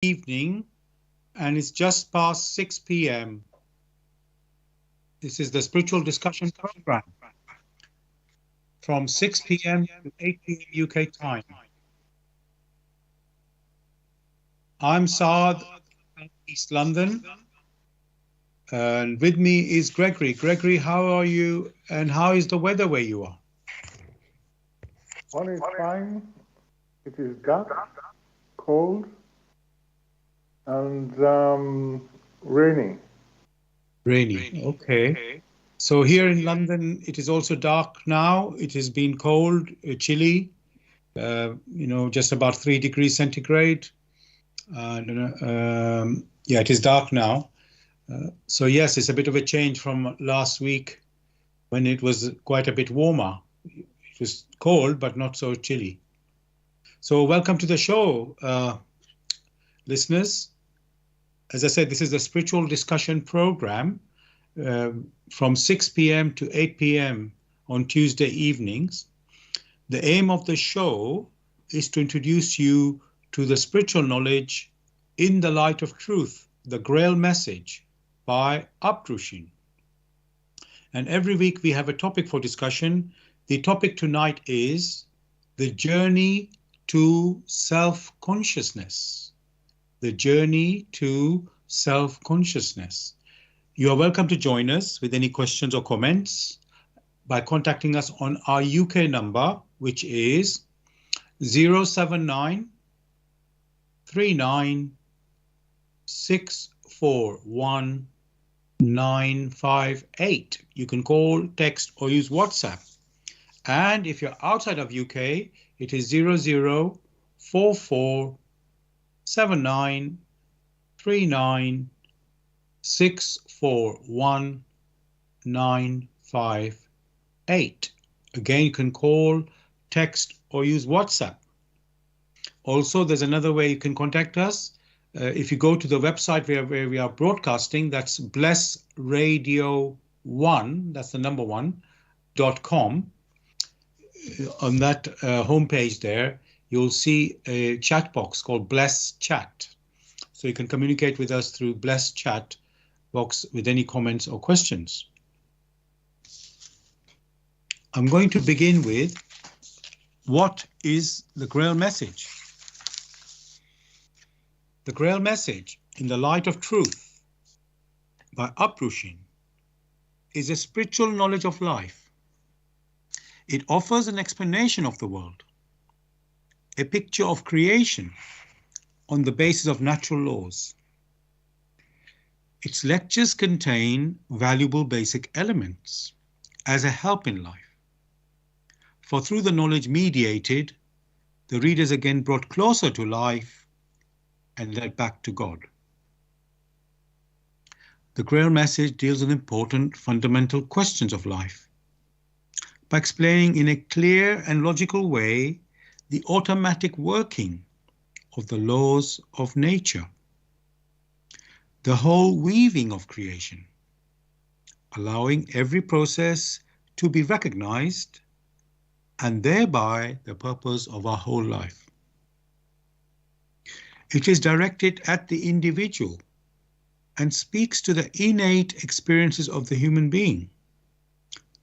Evening, and it's just past 6 p.m. This is the spiritual discussion program from 6 p.m. to 8 p.m. UK time. I'm Saad, East London, and with me is Gregory. Gregory, how are you, and how is the weather where you are? One is fine. It is dark, cold, and rainy. Rainy. Okay. So here in London, it is also dark now. It has been cold, chilly, just about 3 degrees centigrade. Yeah, it is dark now. So yes, it's a bit of a change from last week when it was quite a bit warmer. It was cold, but not so chilly. So welcome to the show, listeners. As I said, this is a spiritual discussion program from 6 p.m. to 8 p.m. on Tuesday evenings. The aim of the show is to introduce you to the spiritual knowledge in the light of truth, the Grail Message by Uptrushin. And every week we have a topic for discussion. The topic tonight is the journey to self-consciousness. The journey to self-consciousness. You are welcome to join us with any questions or comments by contacting us on our UK number, which is 079 39 641 958. You can call, text, or use WhatsApp. And if you're outside of UK, it is 0044 79 39 641 958. Again, you can call, text, or use WhatsApp. Also, there's another way you can contact us. If you go to the website where we are broadcasting, that's blessradio1, that's the number one, .com. On that homepage there, you'll see a chat box called Bless Chat. So you can communicate with us through Bless Chat box with any comments or questions. I'm going to begin with, what is the Grail Message? The Grail Message in the Light of Truth by Uptrushin is a spiritual knowledge of life. It offers an explanation of the world, a picture of creation on the basis of natural laws. Its lectures contain valuable basic elements as a help in life. For through the knowledge mediated, the reader is again brought closer to life and led back to God. The Grail Message deals with important fundamental questions of life by explaining in a clear and logical way the automatic working of the laws of nature, the whole weaving of creation, allowing every process to be recognized and thereby the purpose of our whole life. It is directed at the individual and speaks to the innate experiences of the human being,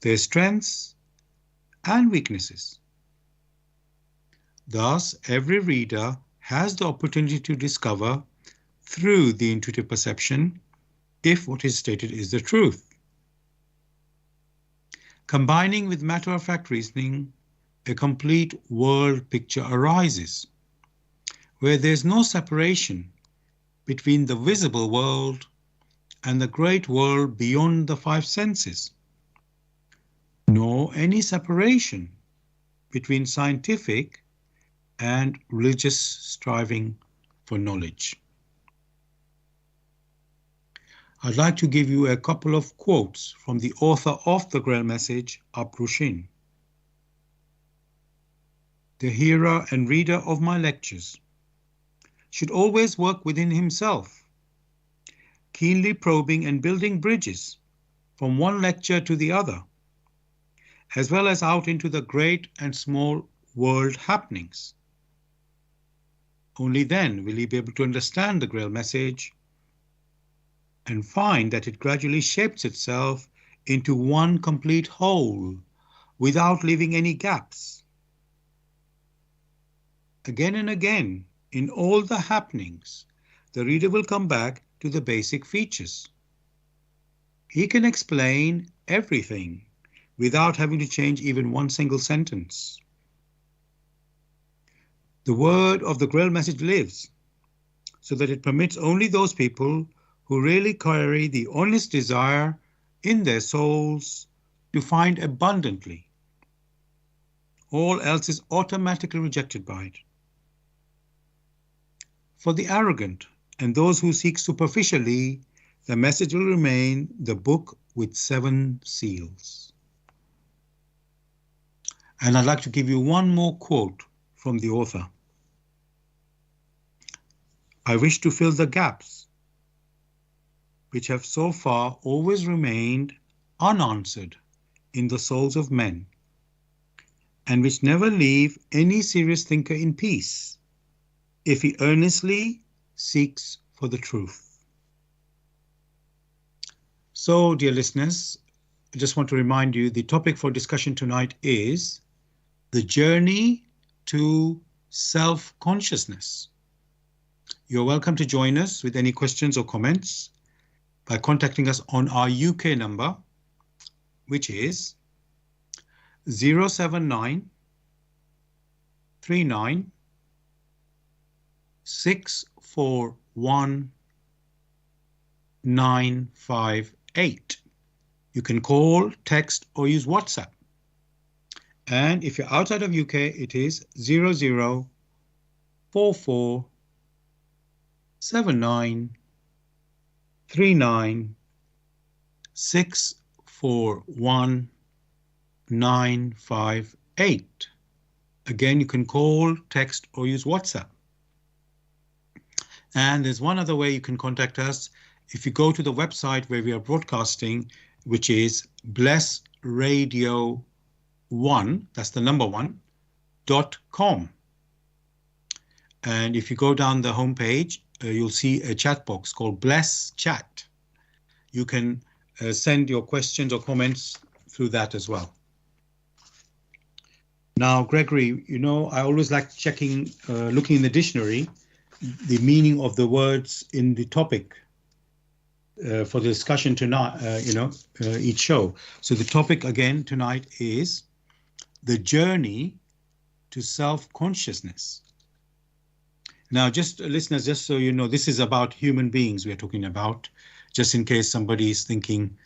their strengths and weaknesses. Thus, every reader has the opportunity to discover through the intuitive perception if what is stated is the truth. Combining with matter-of-fact reasoning, a complete world picture arises, where there is no separation between the visible world and the great world beyond the five senses, nor any separation between scientific and religious striving for knowledge. I'd like to give you a couple of quotes from the author of the Grail Message, Uptrushin. The hearer and reader of my lectures should always work within himself, keenly probing and building bridges from one lecture to the other, as well as out into the great and small world happenings. Only then will he be able to understand the Grail message and find that it gradually shapes itself into one complete whole without leaving any gaps. Again and again, in all the happenings, the reader will come back to the basic features. He can explain everything without having to change even one single sentence. The word of the Grail message lives, so that it permits only those people who really carry the honest desire in their souls to find abundantly. All else is automatically rejected by it. For the arrogant and those who seek superficially, the message will remain the book with 7 seals. And I'd like to give you one more quote from the author. I wish to fill the gaps which have so far always remained unanswered in the souls of men, and which never leave any serious thinker in peace if he earnestly seeks for the truth. So, dear listeners, I just want to remind you the topic for discussion tonight is the journey to self-consciousness. You're welcome to join us with any questions or comments by contacting us on our UK number, which is 079 39 641 958. You can call, text, or use WhatsApp. And if you're outside of UK, it is 0044 79 39 641 958. Again, you can call, text, or use WhatsApp. And there's one other way you can contact us. If you go to the website where we are broadcasting, which is blessradio1, that's the number 1.com. And if you go down the homepage, you'll see a chat box called Bless Chat. You can send your questions or comments through that as well. Now, Gregory, you know, I always like checking, looking in the dictionary, the meaning of the words in the topic for the discussion tonight, each show. So the topic again tonight is the journey to self-consciousness. Now, just listeners, just so you know, this is about human beings we're talking about, just in case somebody is thinking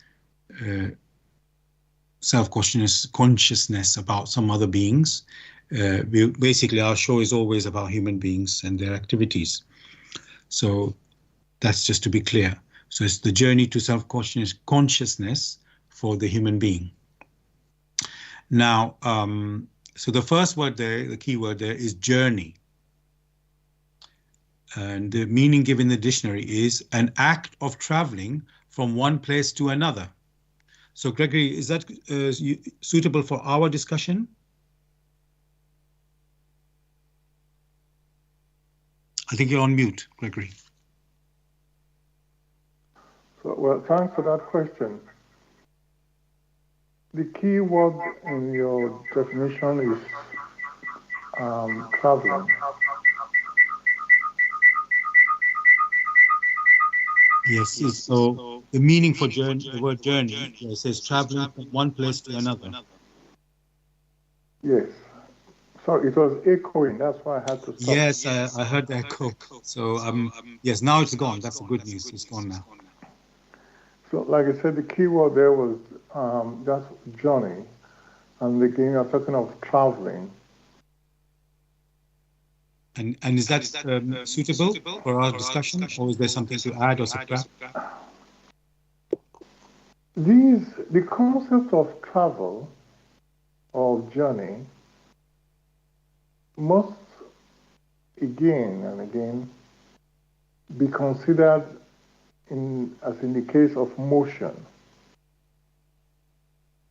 self-consciousness about some other beings. Basically, our show is always about human beings and their activities. So that's just to be clear. So it's the journey to self-consciousness for the human being. Now, so the first word there, the key word there is journey. And the meaning given in the dictionary is an act of traveling from one place to another. So Gregory, is that suitable for our discussion? I think you're on mute, Gregory. So, well, thanks for that question. The key word in your definition is traveling. Yes, so the meaning for journey, the word journey, it says traveling from one place to another. Yes. Sorry, it was echoing. That's why I had to stop. Yes, I heard the echo. So, yes, now it's gone. That's the good news. It's gone now. So, like I said, the key word there was that's journey. And again, you're talking of traveling. And is that suitable for our discussion, or is there something to add or subtract? The concept of travel or journey must again and again be considered as in the case of motion.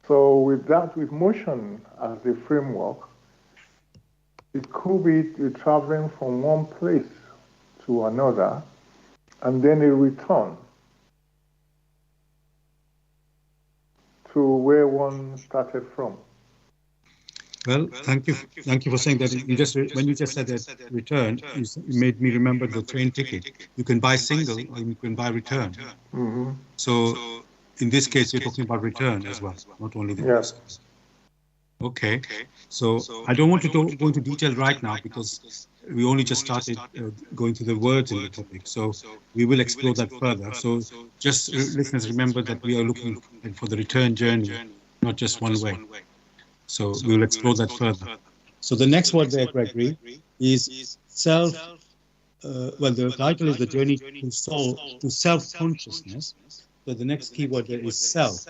So with motion as the framework, It could be you're traveling from one place to another and then a return to where one started from. Well, thank you for saying that. When you just said that return, you made me remember the train ticket. You can buy single or you can buy return. Mm-hmm. So in this case, you're talking about return as well, not only the Yes. Okay. So I don't want to go into detail right now because we only just started going through the words in the topic. So we will explore that further. So just listeners, remember that we are looking for the return journey, not just one way. So we will explore that further. So the next word there, Gregory, is self. Well, the title is The Journey to Self-Consciousness. So the next keyword there is self.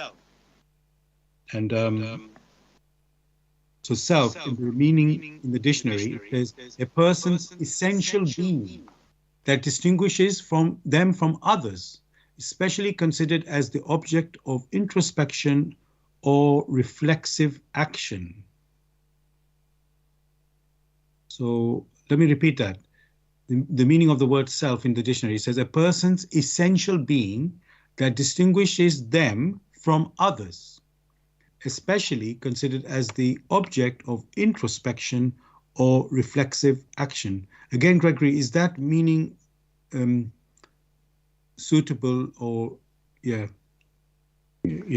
And so self, in the meaning in the dictionary, it says a person's essential being that distinguishes them from others, especially considered as the object of introspection or reflexive action. So let me repeat that. The meaning of the word self in the dictionary says a person's essential being that distinguishes them from others, especially considered as the object of introspection or reflexive action. Again, Gregory, is that meaning suitable or,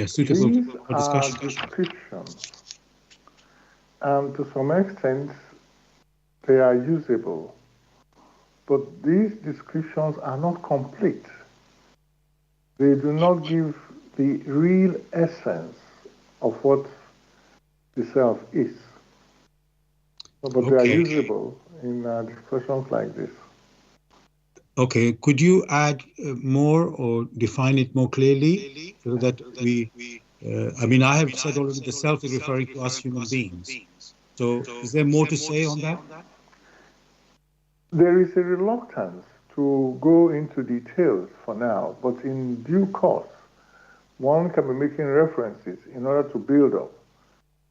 suitable for discussion? These are descriptions, and to some extent, they are usable. But these descriptions are not complete. They do not give the real essence of what the self is. But they are usable in discussions like this. Okay, could you add more or define it more clearly so that we, I have said already the self is referring to us human beings. So is there more to say on that? There is a reluctance to go into details for now, but in due course, one can be making references in order to build up.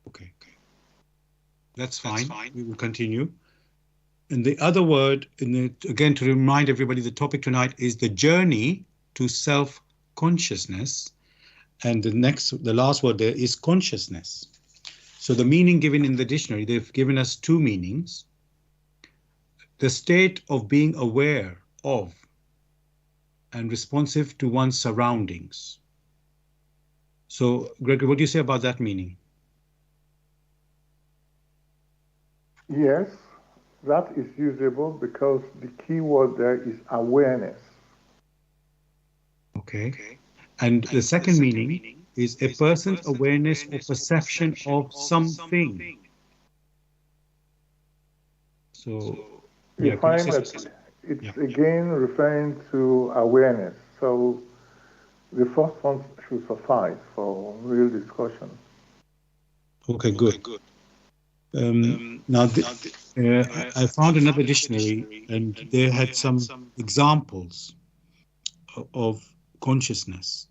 Okay. That's fine. We will continue. And the other word, again, to remind everybody, the topic tonight is the journey to self-consciousness. And the last word there is consciousness. So the meaning given in the dictionary, they've given us two meanings. The state of being aware of and responsive to one's surroundings. So, Gregory, what do you say about that meaning? Yes, that is usable because the key word there is awareness. Okay. And the second meaning is a person's awareness or perception of something. So, you find that it's again referring to awareness. So the first one should suffice for real discussion. Okay, good. Now, I found another dictionary and they had some examples of consciousness.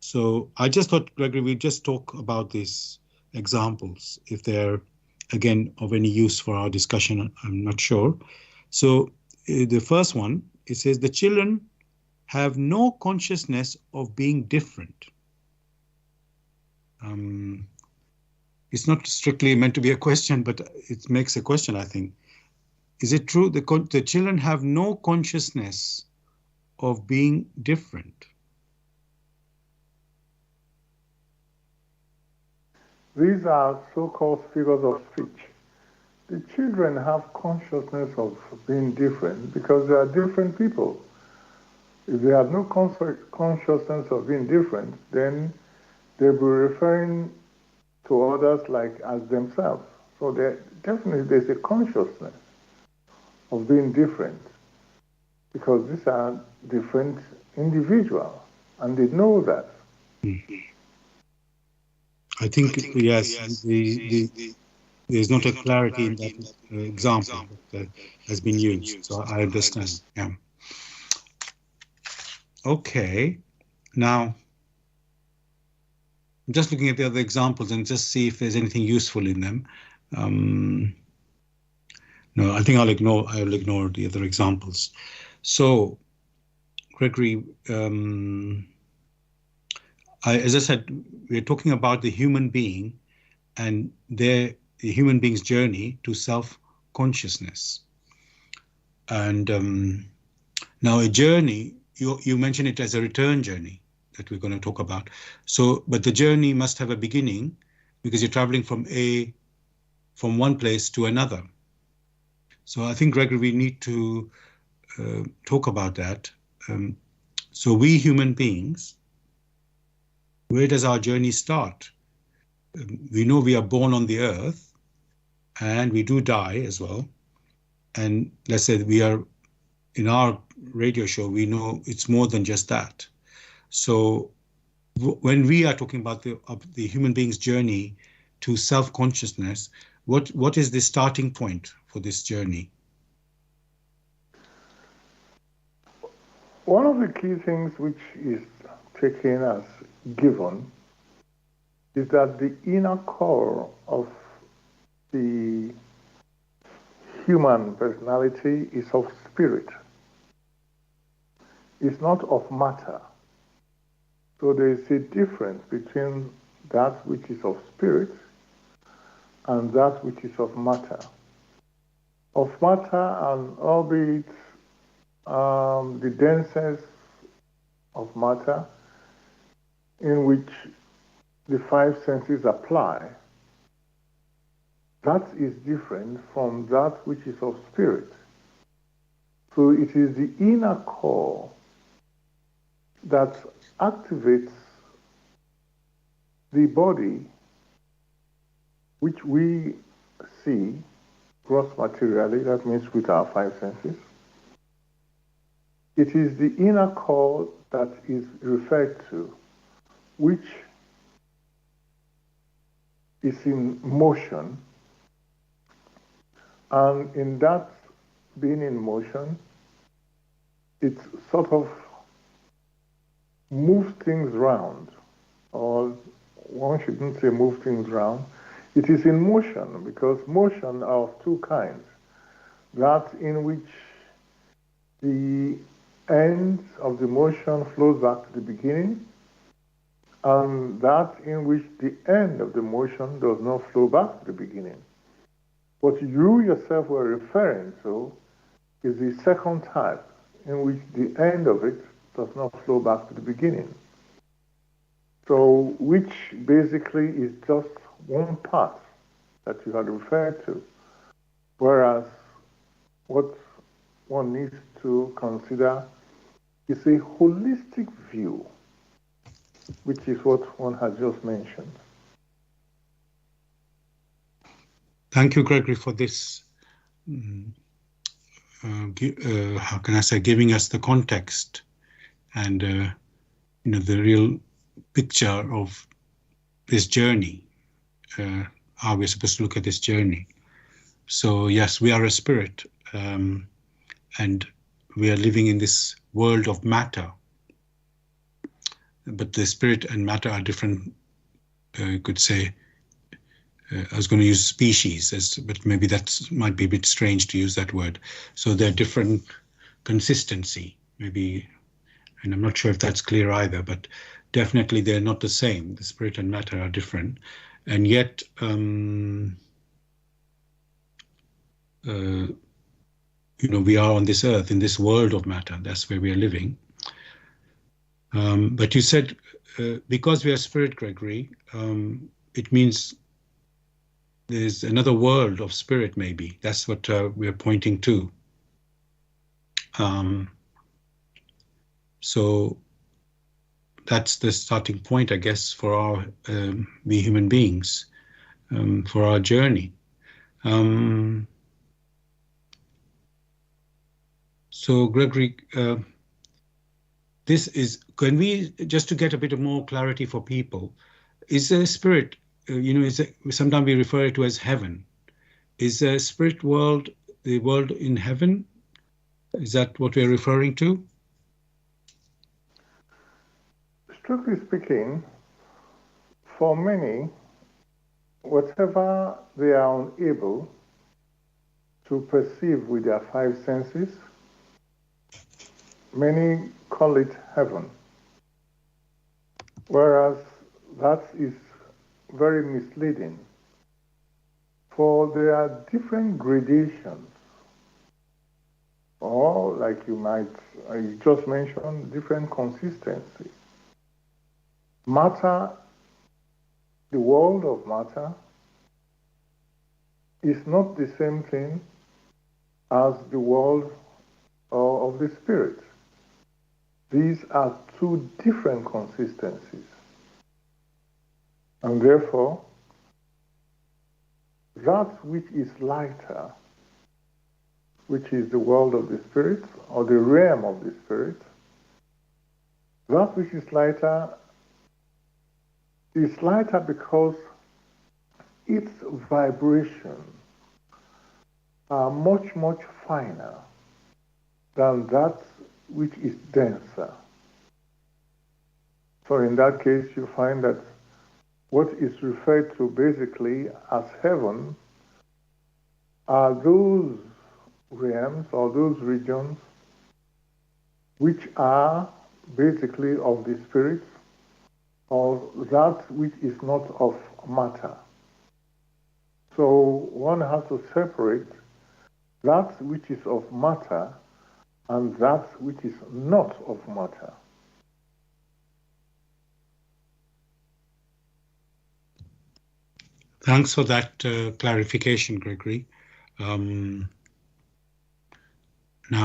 So I just thought, Gregory, we'd just talk about these examples, if they're, again, of any use for our discussion, I'm not sure. So the first one, it says, the children have no consciousness of being different. It's not strictly meant to be a question, but it makes a question, I think. Is it true that the children have no consciousness of being different? These are so-called figures of speech. The children have consciousness of being different because they are different people. If they have no consciousness of being different, then they'll be referring to others like as themselves. So definitely there's a consciousness of being different because these are different individuals and they know that. Mm-hmm. I think yes, there's not a clarity in that example that has been used, so I understand. Yeah. Okay, now I'm just looking at the other examples and just see if there's anything useful in them. No, I think I'll ignore the other examples. So, Gregory, as I said, we're talking about the human being and the human being's journey to self-consciousness. And now a journey, you mentioned it as a return journey that we're going to talk about. So, but the journey must have a beginning because you're traveling from one place to another. So I think, Gregory, we need to talk about that. So we human beings, where does our journey start? We know we are born on the earth and we do die as well. And let's say we are, in our radio show, we know it's more than just that. So when we are talking about the human being's journey to self-consciousness, what is the starting point for this journey? One of the key things which is taken as given is that the inner core of the human personality is of spirit. It's not of matter. So there is a difference between that which is of spirit and that which is of matter. Of matter, and albeit the densest of matter, in which the five senses apply, that is different from that which is of spirit. So it is the inner core that activates the body, which we see gross materially, that means with our five senses. It is the inner core that is referred to, which is in motion, and in that being in motion, it sort of moves things round, or one shouldn't say move things round. It is in motion, because motion are of two kinds. That in which the end of the motion flows back to the beginning, and that in which the end of the motion does not flow back to the beginning. What you yourself were referring to is the second type, in which the end of it does not flow back to the beginning. So, which basically is just one part that you had referred to, whereas what one needs to consider is a holistic view, which is what one has just mentioned. Thank you, Gregory, for this, how can I say, giving us the context and the real picture of this journey, how we're supposed to look at this journey. So yes, we are a spirit, and we are living in this world of matter, but the spirit and matter are different. You could say, I was going to use species, but maybe that might be a bit strange to use that word. So they're different consistency, maybe, and I'm not sure if that's clear either, but definitely they're not the same. The spirit and matter are different, and yet we are on this earth, in this world of matter. That's where we are living. But you said, because we are spirit, Gregory, it means there's another world of spirit, maybe. That's what we're pointing to. So that's the starting point, I guess, for our we human beings, for our journey. So, Gregory, this is, can we, just to get a bit of more clarity for people, is the spirit, sometimes we refer it to as heaven. Is the spirit world the world in heaven? Is that what we're referring to? Strictly speaking, for many, whatever they are unable to perceive with their five senses. Many call it heaven, whereas that is very misleading. For there are different gradations, or like you just mentioned, different consistency. Matter, the world of matter, is not the same thing as the world of the spirit. These are two different consistencies. And therefore, that which is lighter, which is the world of the spirit, or the realm of the spirit, that which is lighter because its vibrations are much, much finer than that which is denser. So in that case, you find that what is referred to basically as heaven are those realms or those regions which are basically of the spirit, or that which is not of matter. So one has to separate that which is of matter and that which is not of matter. Thanks for that clarification, Gregory. Now,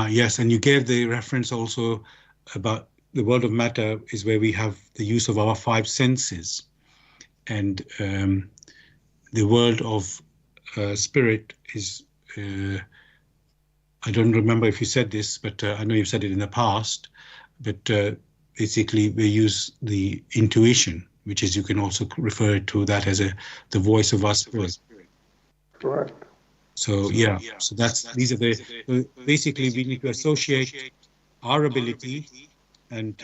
yes, and you gave the reference also about the world of matter is where we have the use of our five senses, and the world of spirit is, I don't remember if you said this, but I know you've said it in the past, but basically we use the intuition, which is, you can also refer to that as the voice of our spirit. Correct. So yeah, so these are basically we need to associate our ability and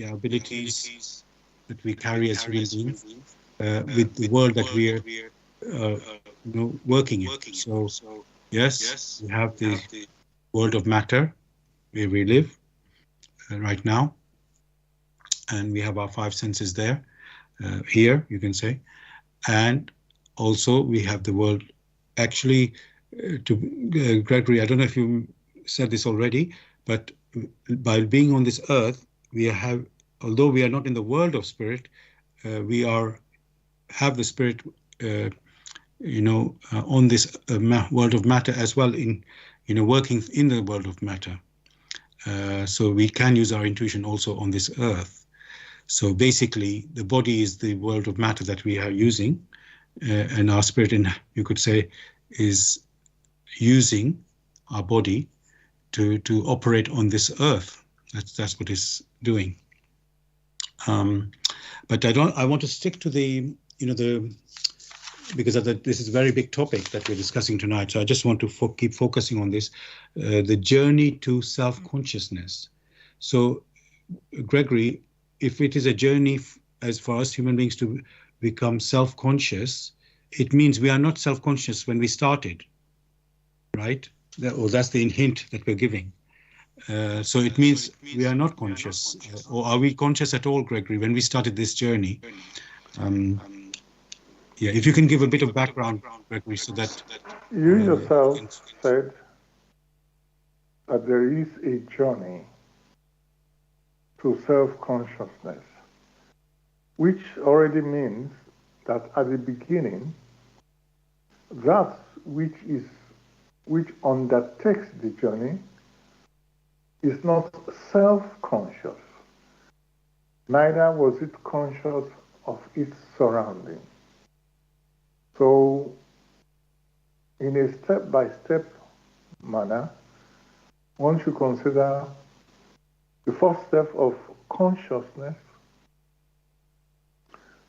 abilities that we carry as human beings with the world that we are working in. So yes, we have the world of matter where we live right now, and we have our five senses there, here you can say, and also we have the world. Actually, Gregory, I don't know if you said this already, but by being on this earth, we have, although we are not in the world of spirit, we have the spirit, on this world of matter as well, in working in the world of matter. So we can use our intuition also on this earth. So basically, the body is the world of matter that we are using, and our spirit, you could say, is using our body to operate on this earth. That's what it's doing. But I want to stick to because this is a very big topic that we're discussing tonight. So I just want to keep focusing on this, the journey to self-consciousness. So, Gregory, if it is a journey as for us human beings to become self-conscious, it means we are not self-conscious when we started, right? That's the hint that we're giving. So it means we are not conscious, or are we conscious at all, Gregory, when we started this journey? Yeah, if you can give a bit of background, Gregory, so that you yourself said that there is a journey to self-consciousness, which already means that at the beginning, that which undertakes the journey is not self-conscious, neither was it conscious of its surroundings. So, in a step-by-step manner, one should consider the first step of consciousness.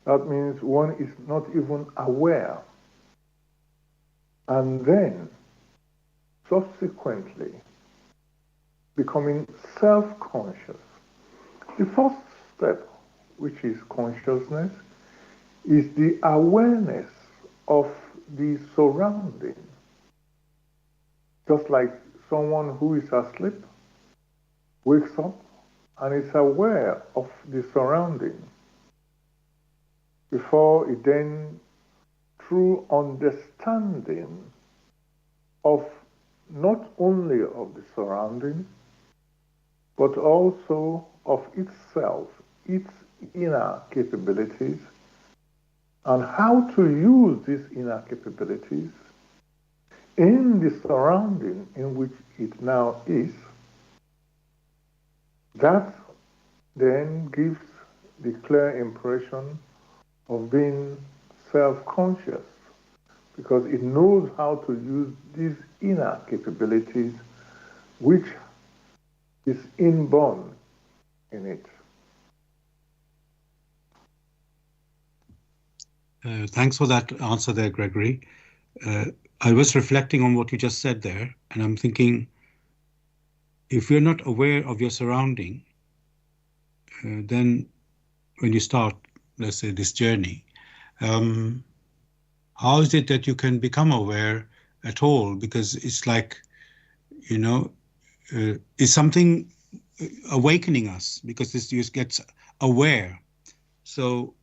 That means one is not even aware. And then, subsequently, becoming self-conscious. The first step, which is consciousness, is the awareness of the surrounding. just like someone who is asleep wakes up and is aware of the surrounding before it then, through understanding of not only of the surrounding, but also of itself, its inner capabilities, and how to use these inner capabilities in the surrounding in which it now is, that then gives the clear impression of being self-conscious, because it knows how to use these inner capabilities which is inborn in it. Thanks for that answer there, Gregory. I was reflecting on what you just said there, and I'm thinking, if you're not aware of your surrounding, then when you start, let's say, this journey, how is it that you can become aware at all? Because it's like, is something awakening us, because this just gets aware. So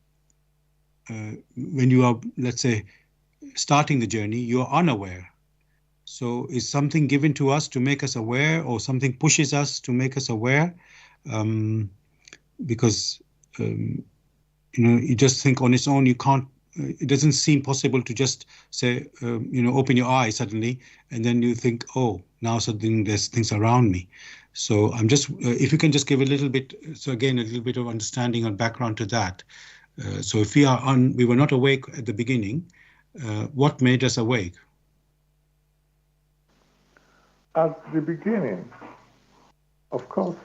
when you are, let's say, starting the journey, you are unaware. So is something given to us to make us aware, or something pushes us to make us aware? Because you just think on its own, you can't. It doesn't seem possible to just say, open your eyes suddenly, and then you think, oh, now suddenly there's things around me. So I'm just, if you can just give a little bit, so again, a little bit of understanding and background to that. So if we were not awake at the beginning, what made us awake? At the beginning, of course,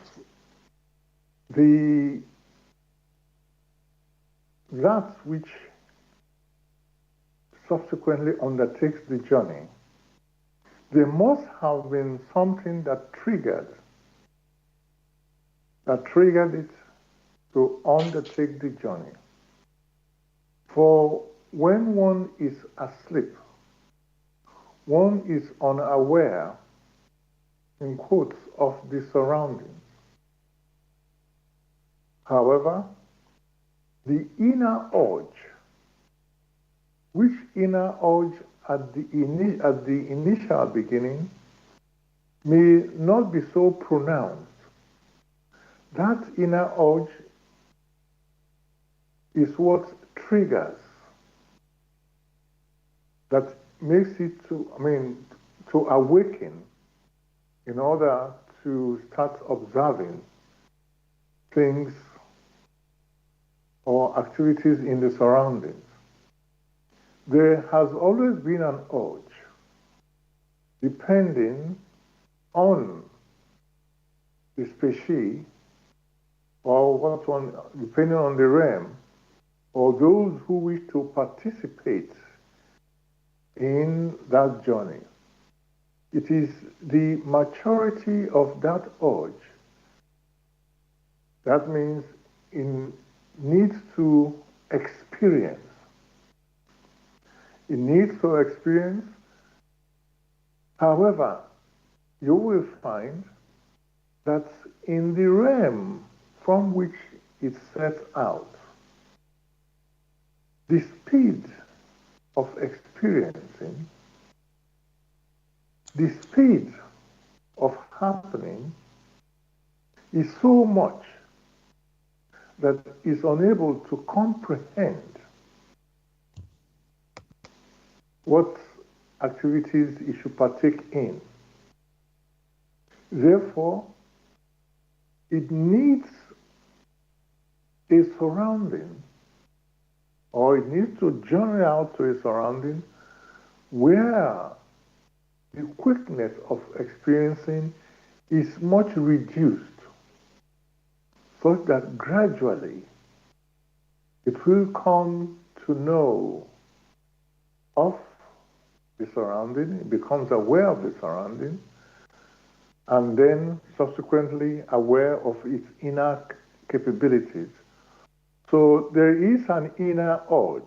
that which subsequently undertakes the journey, there must have been something that triggered it to undertake the journey. For when one is asleep, one is unaware, in quotes, of the surroundings. However, the inner urge, which inner urge at the initial beginning may not be so pronounced, that inner urge is what triggers, that makes it to awaken in order to start observing things or activities in the surroundings. There has always been an urge, depending on the species, or depending on the realm, or those who wish to participate in that journey. It is the maturity of that urge. That means it needs to experience. It needs to experience. However, you will find that in the realm from which it sets out, the speed of experiencing, the speed of happening is so much that is unable to comprehend what activities it should partake in. Therefore, it needs a surrounding, or it needs to journey out to a surrounding where the quickness of experiencing is much reduced, such that gradually it will come to know of the surrounding, it becomes aware of the surrounding, and then subsequently aware of its inner capabilities. So there is an inner urge.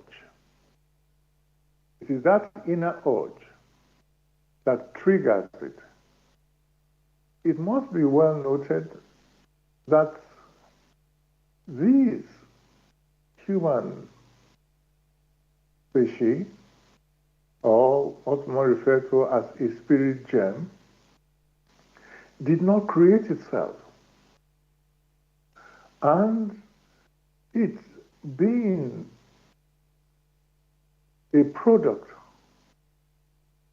It is that inner urge that triggers it. It must be well noted that these human species, or what we refer to as a spirit gem, did not create itself. And it being a product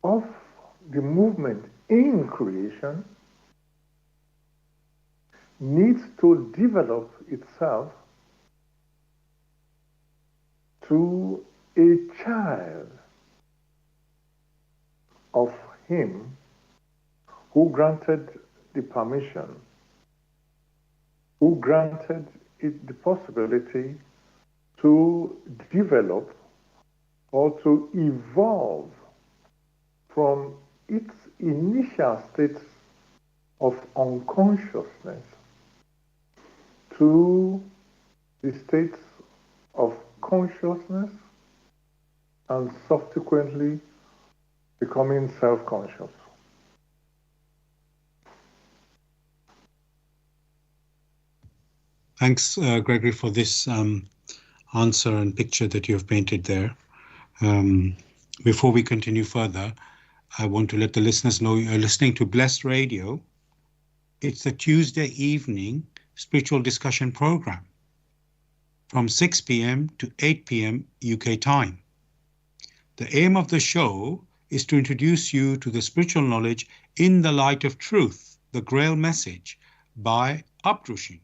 of the movement in creation needs to develop itself to a child of him who granted the permission, who granted it the possibility to develop or to evolve from its initial state of unconsciousness to the states of consciousness and subsequently becoming self-conscious. Thanks, Gregory, for this answer and picture that you have painted there. Before we continue further, I want to let the listeners know you're listening to Blessed Radio. It's the Tuesday evening spiritual discussion program from 6 p.m. to 8 p.m. UK time. The aim of the show is to introduce you to the spiritual knowledge in the light of truth, the Grail Message by Abdrushin.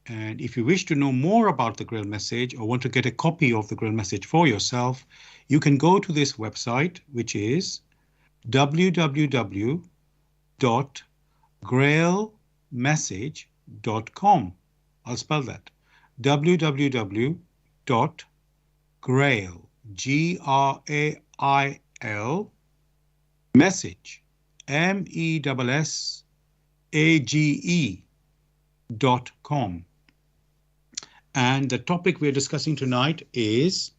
And if you wish to know more about the Grail Message or want to get a copy of the Grail Message for yourself, you can go to this website, which is www.grailmessage.com. I'll spell that. www.grail, Grail, message, MESSAGE.com. And the topic we're discussing tonight is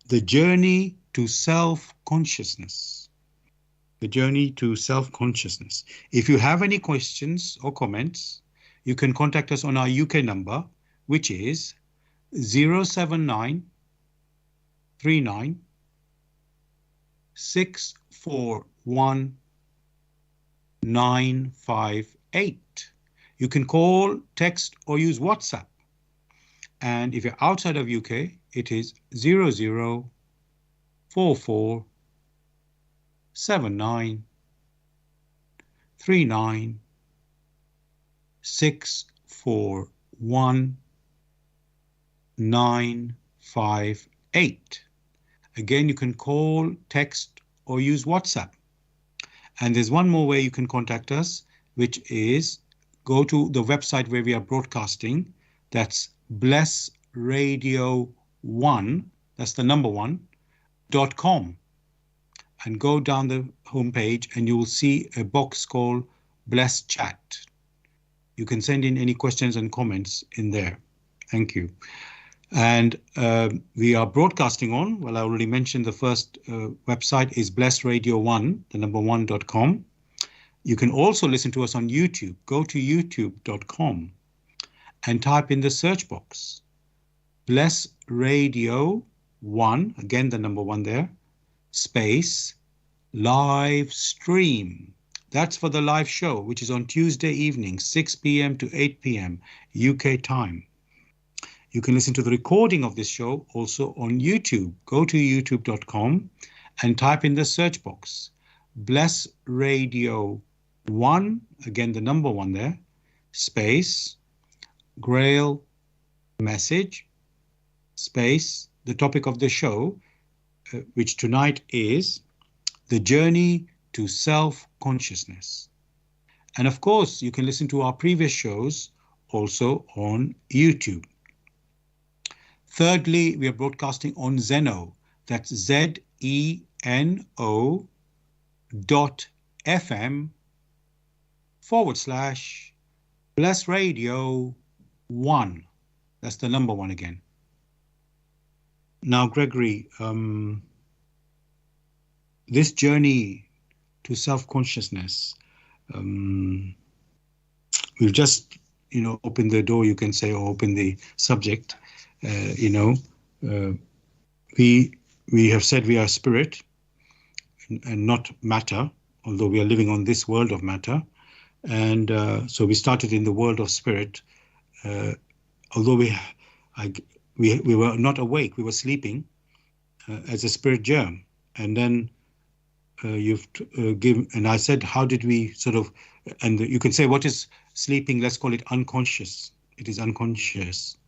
the journey to self-consciousness. The journey to self-consciousness. If you have any questions or comments, you can contact us on our UK number, which is 079 39 641 958. You can call, text, or use WhatsApp. And if you're outside of UK, it is 0044 79 39 641 958. Again, you can call, text, or use WhatsApp. And there's one more way you can contact us, which is go to the website where we are broadcasting. That's blessradio1, that's the number 1.com, and go down the homepage and you will see a box called Bless Chat. You can send in any questions and comments in there. Thank you. And we are broadcasting on, well, I already mentioned the first website is blessradio1, the number 1.com. You can also listen to us on YouTube. Go to youtube.com and type in the search box, Bless Radio 1, again the number 1 there, space, live stream. That's for the live show, which is on Tuesday evening, 6 p.m. to 8 p.m. UK time. You can listen to the recording of this show also on YouTube. Go to youtube.com and type in the search box, Bless Radio 1, again the number 1 there, space, Grail Message, space, the topic of the show, which tonight is the journey to self-consciousness. And of course, you can listen to our previous shows also on YouTube. Thirdly, we are broadcasting on Zeno. That's ZENO.FM/Bless Radio 1. That's the number 1 again. Now, Gregory, this journey to self-consciousness. We'll just, open the door, you can say, or open the subject. We have said we are spirit and not matter, although we are living on this world of matter. And so we started in the world of spirit, although we were not awake, we were sleeping as a spirit germ. And then you've given, and I said, how did we sort of, and you can say, what is sleeping? Let's call it unconscious. It is unconscious.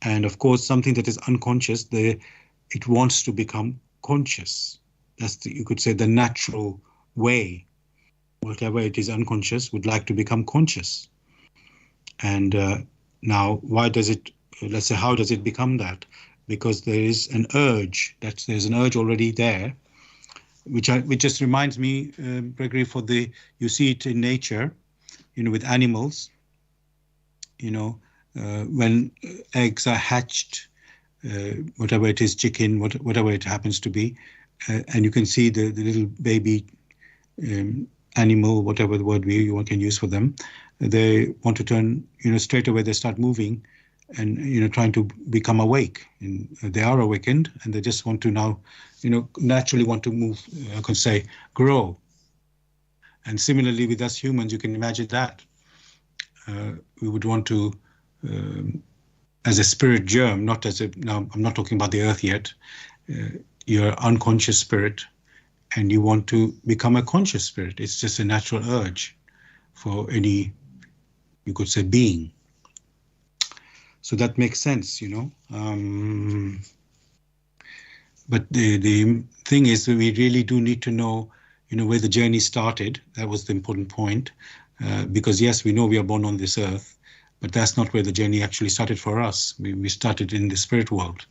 And of course, something that is unconscious, it wants to become conscious. That's you could say the natural way. Whatever it is unconscious would like to become conscious. And now, why does it, let's say, how does it become that? Because there is an urge, there's an urge already there, which just reminds me, Gregory, you see it in nature, with animals, when eggs are hatched, whatever it is, chicken, whatever it happens to be, and you can see the little baby animal, whatever the word you can use for them, they want to turn, straight away they start moving and, trying to become awake. And they are awakened and they just want to now, naturally want to move, I could say, grow. And similarly with us humans, you can imagine that. We would want to, as a spirit germ, now I'm not talking about the earth yet, you're unconscious spirit, and you want to become a conscious spirit. It's just a natural urge for any, you could say, being. So that makes sense, but the thing is that we really do need to know, where the journey started. That was the important point, because yes, we know we are born on this earth, but that's not where the journey actually started for us. We started in the spirit world.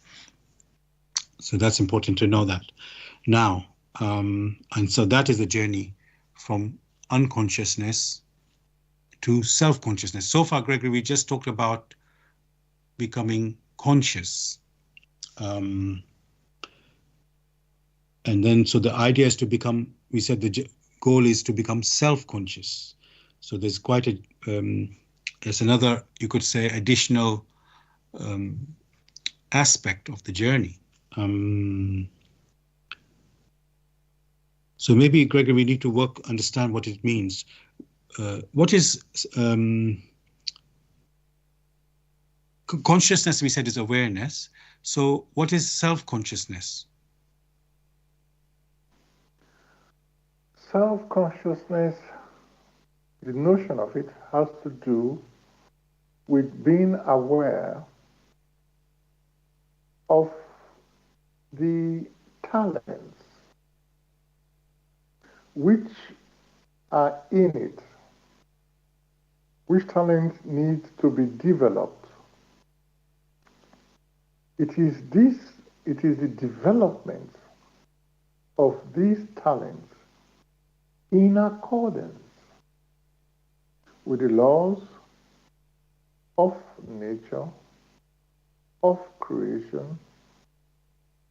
So that's important to know that. Now, and so that is the journey from unconsciousness to self-consciousness. So far, Gregory, we just talked about becoming conscious. And then, so the idea is to become, we said the goal is to become self-conscious. So there's quite there's another, you could say, additional aspect of the journey. So maybe, Gregory, we need to understand what it means. What is consciousness? We said is awareness. So what is self-consciousness? Self-consciousness, the notion of it has to do with being aware of the talents which are in it, which talents need to be developed. It is the development of these talents in accordance with the laws of nature, of creation,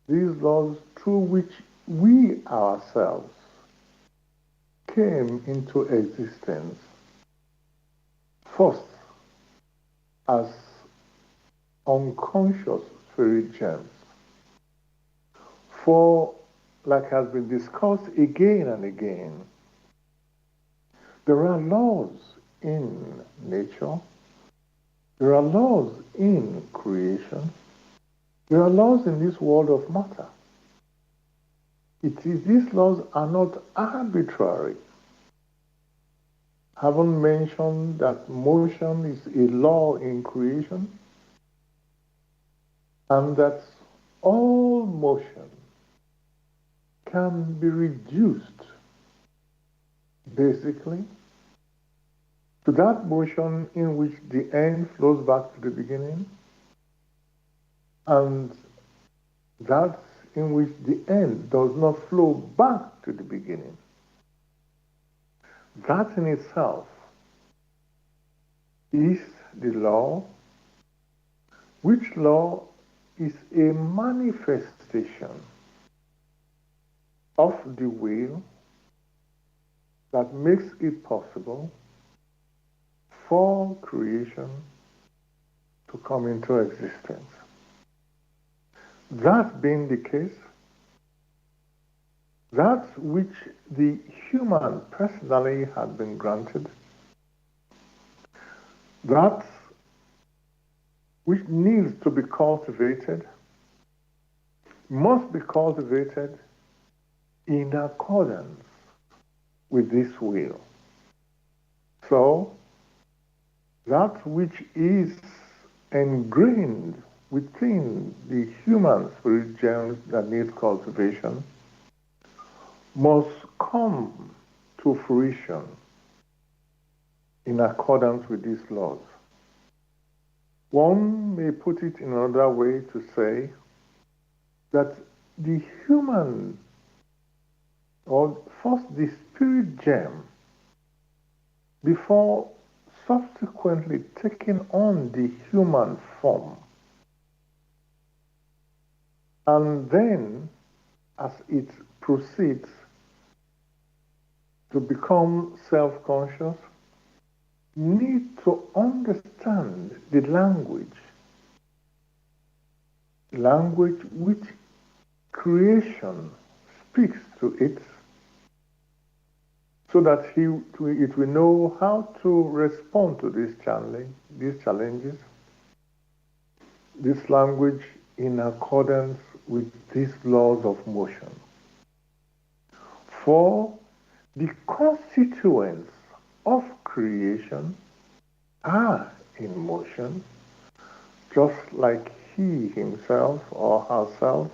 these laws through which we ourselves came into existence, first as unconscious spirit germs. For, like has been discussed again and again, there are laws in nature, there are laws in creation, there are laws in this world of matter. These laws are not arbitrary. I haven't mentioned that motion is a law in creation, and that all motion can be reduced basically to that motion in which the end flows back to the beginning, and that in which the end does not flow back to the beginning. That in itself is the law, which law is a manifestation of the will that makes it possible for creation to come into existence. That being the case, that which the human personally had been granted, that which needs to be cultivated, must be cultivated in accordance with this will. So, that which is ingrained within the human spirit germs that need cultivation must come to fruition in accordance with these laws. One may put it in another way to say that the human, or first the spirit germ, before subsequently taking on the human form, and then as it proceeds to become self-conscious, need to understand the language which creation speaks to it, so that it will know how to respond to these challenges, this language in accordance with these laws of motion. For the constituents of creation are in motion, just like he himself or herself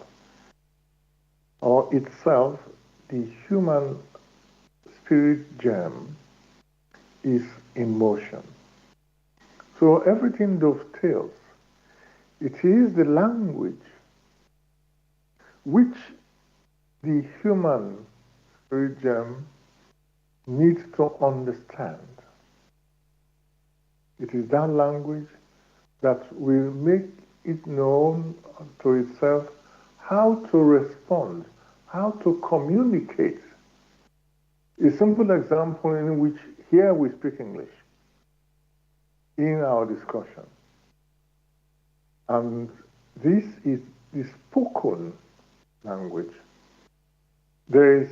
or itself, the human spirit germ is in motion. So everything dovetails. It is the language which the human spirit germ needs to understand. It is that language that will make it known to itself how to respond, how to communicate. A simple example in which here we speak English in our discussion. And this is the spoken language. There is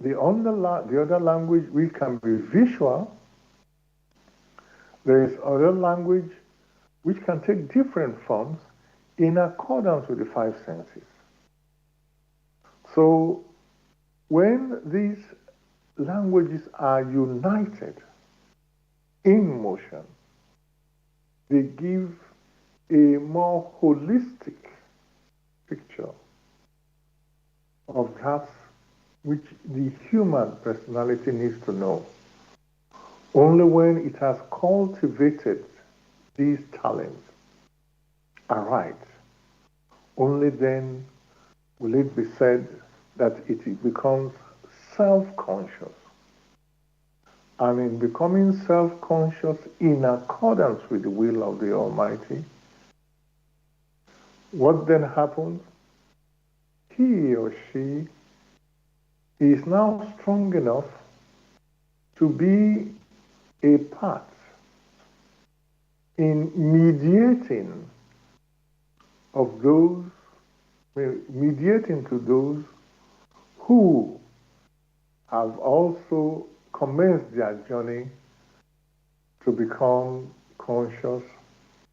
the other language which can be visual. There is other language which can take different forms in accordance with the five senses. So when these languages are united in motion, they give a more holistic picture of that which the human personality needs to know. Only when it has cultivated these talents aright, only then will it be said that it becomes self-conscious. And in becoming self-conscious in accordance with the will of the Almighty, what then happens? He or she is now strong enough to be a part in mediating to those who have also commenced their journey to become conscious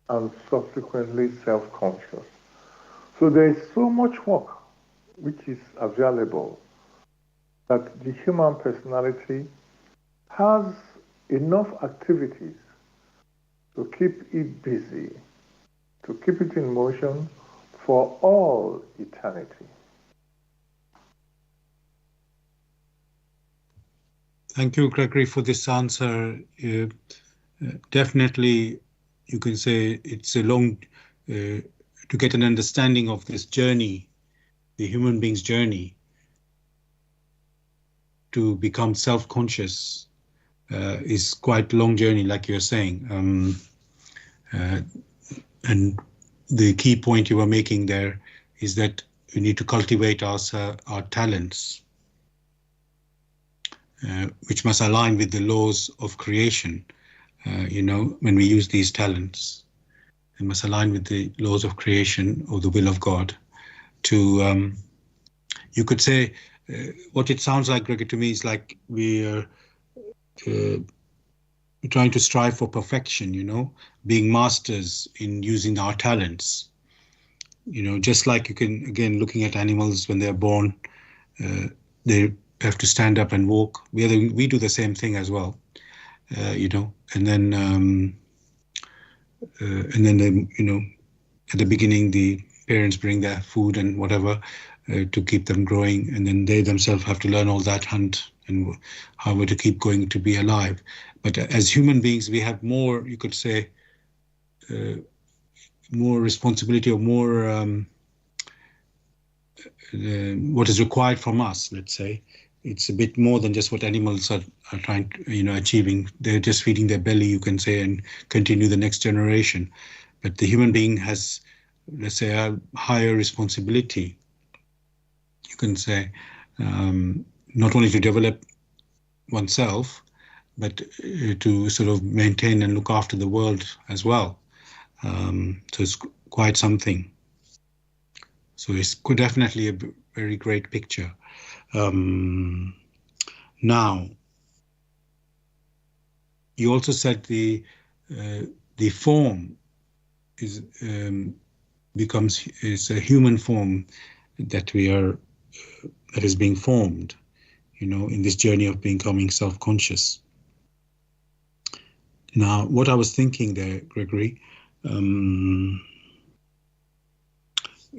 and subsequently self-conscious. So there is so much work which is available that the human personality has enough activities to keep it busy, to keep it in motion for all eternity. Thank you, Gregory, for this answer. Definitely, you can say it's a long, to get an understanding of this journey, the human being's journey to become self-conscious is quite a long journey, like you're saying. And the key point you were making there is that we need to cultivate our talents. which must align with the laws of creation. When we use these talents, it must align with the laws of creation or the will of God. To you could say, what it sounds like, Gregor, to me is like we are trying to strive for perfection. Being masters in using our talents. Just like you can, again, looking at animals when they're born, they have to stand up and walk. We do the same thing as well. And then at the beginning, the parents bring their food and whatever to keep them growing, and then they themselves have to learn all that, hunt and how to keep going to be alive. But as human beings, we have more, you could say, more responsibility or more what is required from us, let's say. It's a bit more than just what animals are trying to, achieving. They're just feeding their belly, you can say, and continue the next generation. But the human being has, let's say, a higher responsibility, you can say, not only to develop oneself, but to sort of maintain and look after the world as well. So it's quite something. So it's definitely a very great picture. Now, you also said the form is is a human form that that is being formed, in this journey of becoming self-conscious. Now, what I was thinking there, Gregory,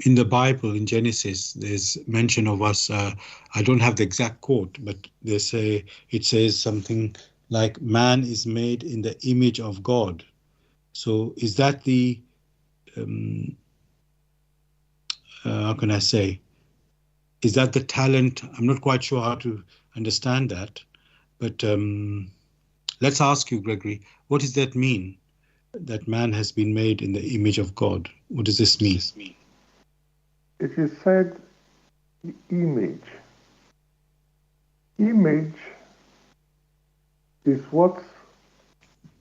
in the Bible, in Genesis, there's mention of us. I don't have the exact quote, but it says something like, "Man is made in the image of God." So, is that the how can I say? Is that the talent? I'm not quite sure how to understand that, but let's ask you, Gregory, what does that mean? That man has been made in the image of God. What does this mean? It is said image. Image is what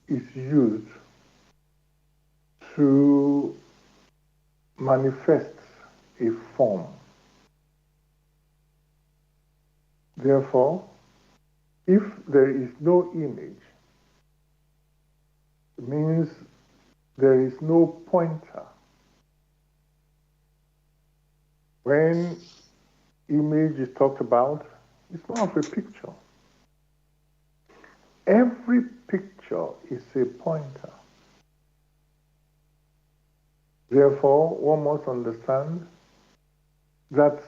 is used to manifest a form. Therefore, if there is no image, it means there is no pointer. When image is talked about, it's more of a picture. Every picture is a pointer. Therefore, one must understand that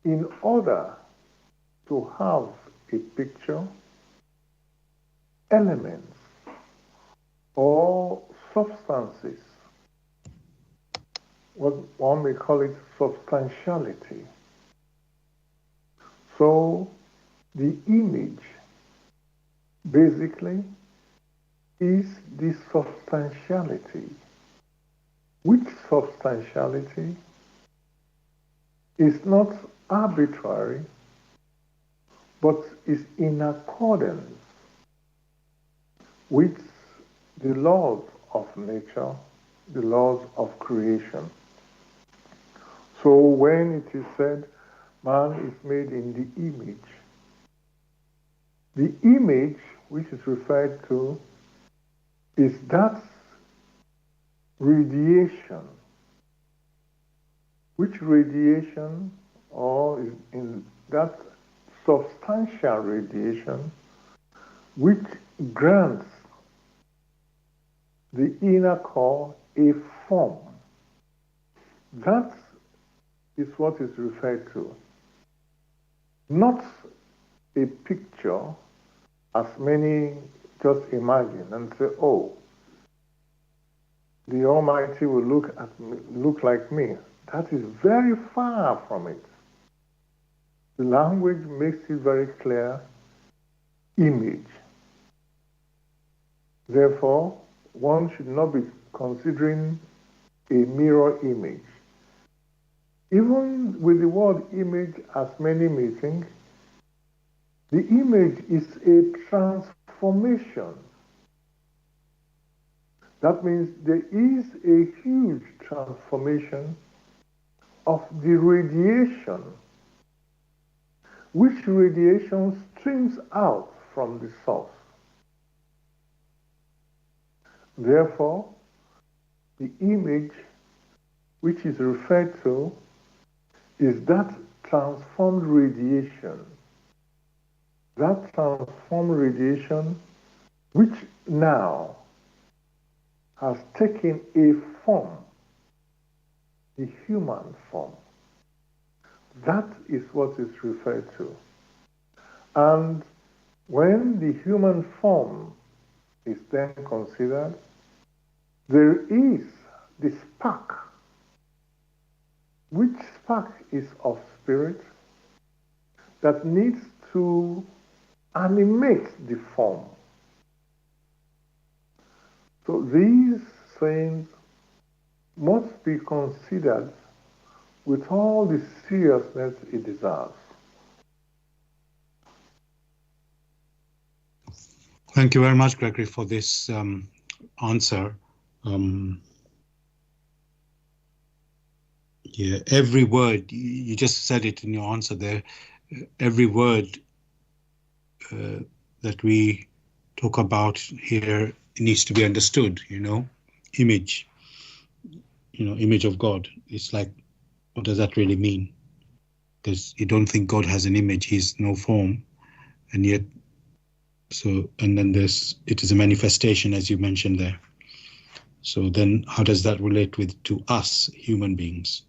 in order to have a picture, elements or substances, what one may call it substantiality. So the image basically is the substantiality. Which substantiality is not arbitrary, but is in accordance with the laws of nature, the laws of creation. So when it is said, man is made in the image which is referred to is that radiation. Which radiation, or is in that substantial radiation, which grants the inner core a form. That is what is referred to. Not a picture as many just imagine and say, oh, the Almighty will look like me. That is very far from it. The language makes it very clear, image. Therefore, one should not be considering a mirror image. Even with the word image, as many may think, The image is a transformation. That means there is a huge transformation of the radiation, which radiation streams out from the source. Therefore, the image which is referred to is that transformed radiation. That transformed radiation which now has taken a form, a human form. That is what is referred to. And when the human form is then considered, there is the spark, which spark is of spirit, that needs to animate the form. So these things must be considered with all the seriousness it deserves. Thank you very much, Gregory, for this answer. Yeah, every word, you just said it in your answer there, every word that we talk about here needs to be understood, image, image of God. It's like, what does that really mean? Because you don't think God has an image, he's no form, and yet, and then it is a manifestation, as you mentioned there. So then how does that relate to us, human beings?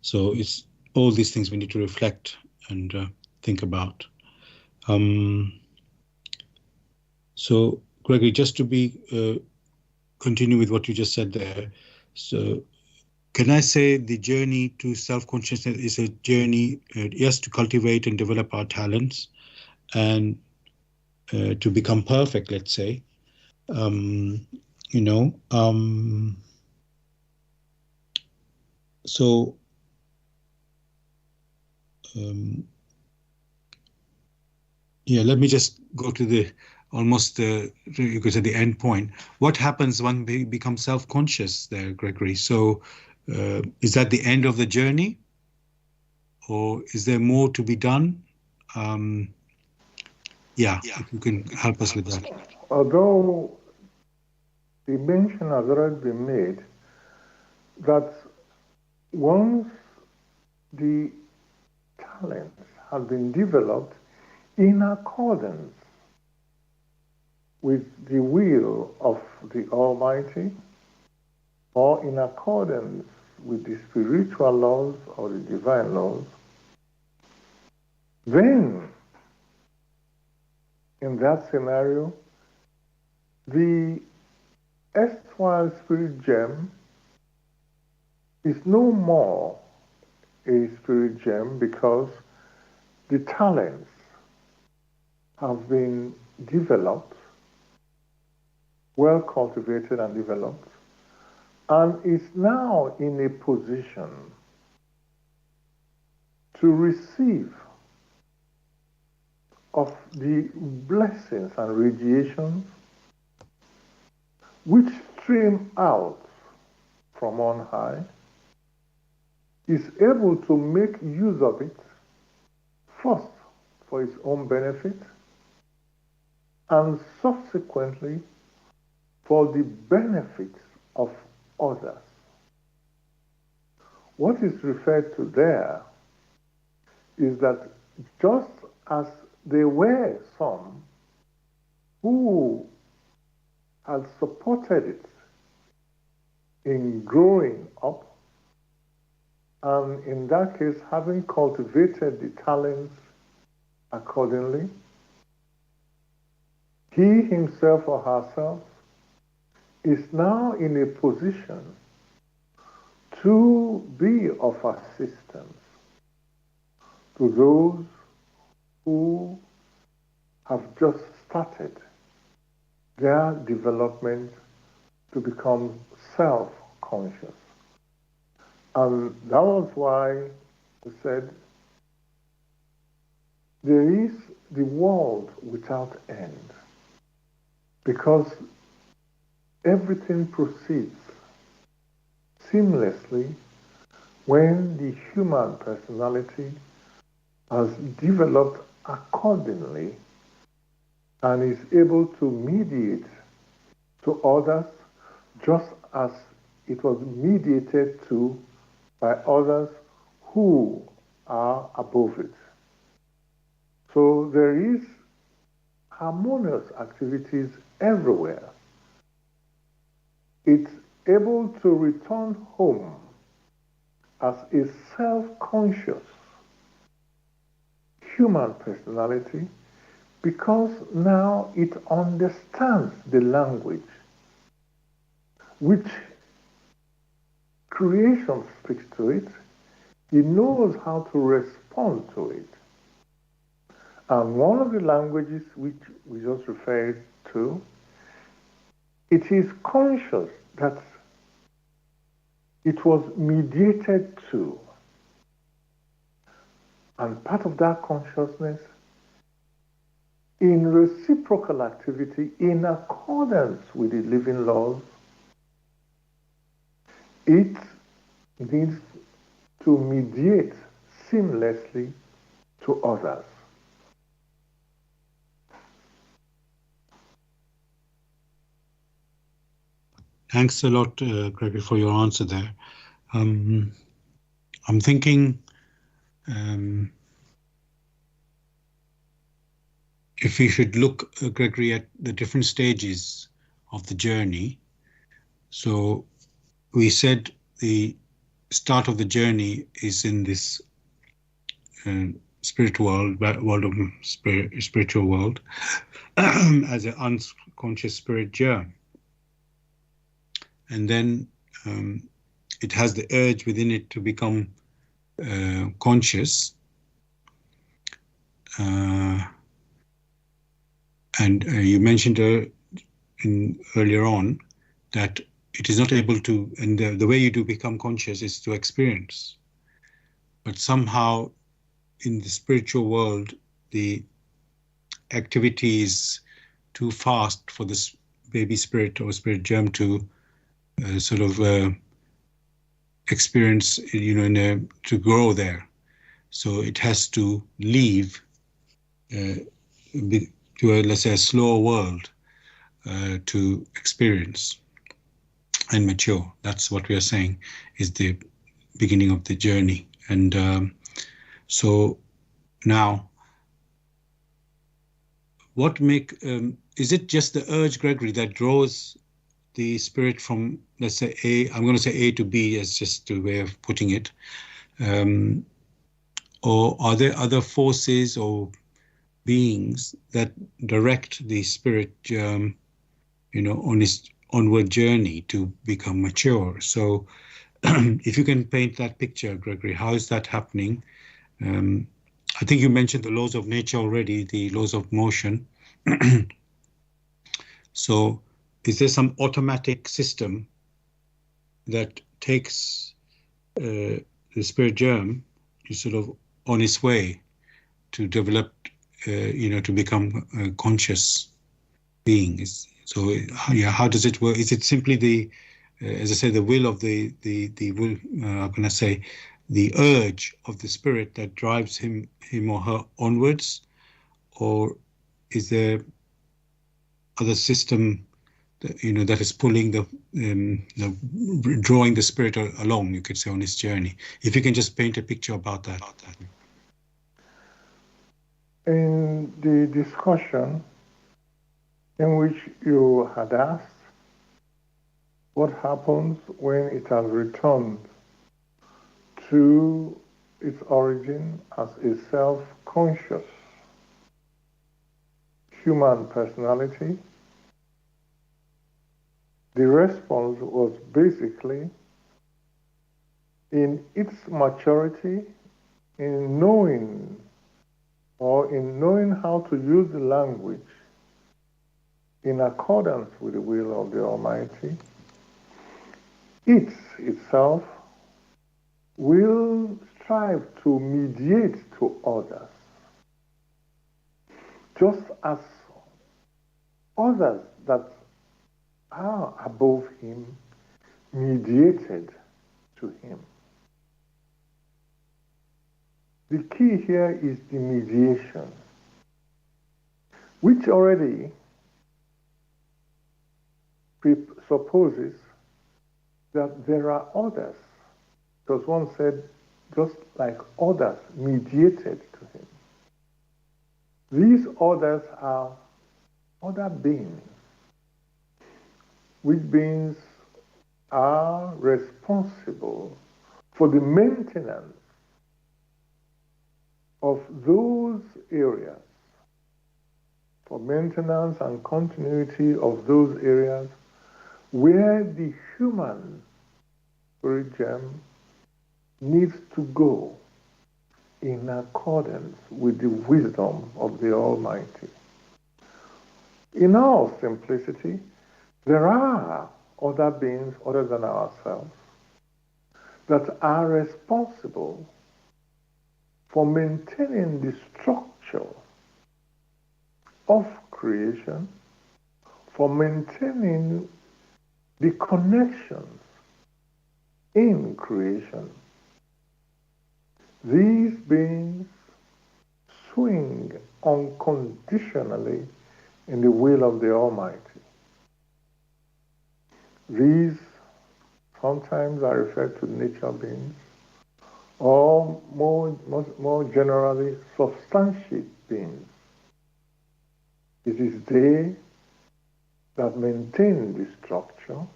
So it's all these things we need to reflect and think about. So Gregory, just to continue with what you just said there. So can I say the journey to self-consciousness is a journey, yes, to cultivate and develop our talents and to become perfect, let's say. So yeah, let me just go to you could say the end point. What happens when we become self-conscious there, Gregory? So is that the end of the journey, or is there more to be done? Yeah, if you can help us with that. Although the mention has already been made that once the talents have been developed in accordance with the will of the Almighty, or in accordance with the spiritual laws or the divine laws, then in that scenario, the erstwhile spirit gem is no more a spirit gem because the talents have been developed, well cultivated and developed, and is now in a position to receive of the blessings and radiations which stream out from on high, is able to make use of it first for its own benefit and subsequently for the benefits of others. What is referred to there is that just as there were some who had supported it in growing up, and in that case, having cultivated the talents accordingly, he himself or herself is now in a position to be of assistance to those who have just started their development to become self-conscious. And that was why we said there is the world without end, because everything proceeds seamlessly when the human personality has developed accordingly and is able to mediate to others just as it was mediated to by others who are above it. So there is harmonious activities everywhere. It's able to return home as a self-conscious human personality because now it understands the language which creation speaks to it. It knows how to respond to it. And one of the languages which we just referred to, it is conscious that it was mediated to. And part of that consciousness, in reciprocal activity, in accordance with the living laws, it needs to mediate seamlessly to others. Thanks a lot, Gregory, for your answer there. I'm thinking if we should look, Gregory, at the different stages of the journey. So we said the start of the journey is in this spirit world of spiritual world, as an unconscious spirit germ. And then it has the urge within it to become conscious. And you mentioned earlier on that it is not able to, and the way you do become conscious is to experience. But somehow in the spiritual world, the activity is too fast for this baby spirit or spirit germ to sort of experience, to grow there. So it has to leave to let's say, a slower world to experience and mature. That's what we are saying is the beginning of the journey. And so now, what is it just the urge, Gregory, that draws the spirit from, let's say, I'm going to say A to B as just a way of putting it, or are there other forces or beings that direct the spirit germ, on its onward journey to become mature? So if you can paint that picture, Gregory, how is that happening? I think you mentioned the laws of nature already, the laws of motion. So is there some automatic system that takes the spirit germ to sort of on its way to develop, to become a conscious being? So how does it work? Is it simply the, as I say, the will of the will, how can I say, the urge of the spirit that drives him or her onwards, or is there other system that, that is pulling drawing the spirit along, you could say, on his journey? If you can just paint a picture about that. In the discussion in which you had asked what happens when it has returned to its origin as a self-conscious human personality, the response was basically in its maturity, in knowing how to use the language in accordance with the will of the Almighty, it itself will strive to mediate to others just as others that are above him mediated to him. The key here is the mediation, which already presupposes that there are others, because one said, just like others mediated to him. These others are other beings, which beings are responsible for the maintenance of those areas, for maintenance and continuity of those areas where the human spirit gem needs to go in accordance with the wisdom of the Almighty. In all simplicity, there are other beings other than ourselves that are responsible for maintaining the structure of creation, for maintaining the connections in creation. These beings swing unconditionally in the will of the Almighty. These sometimes are referred to nature beings, or more generally, substantiate beings. It is they that maintain the structure.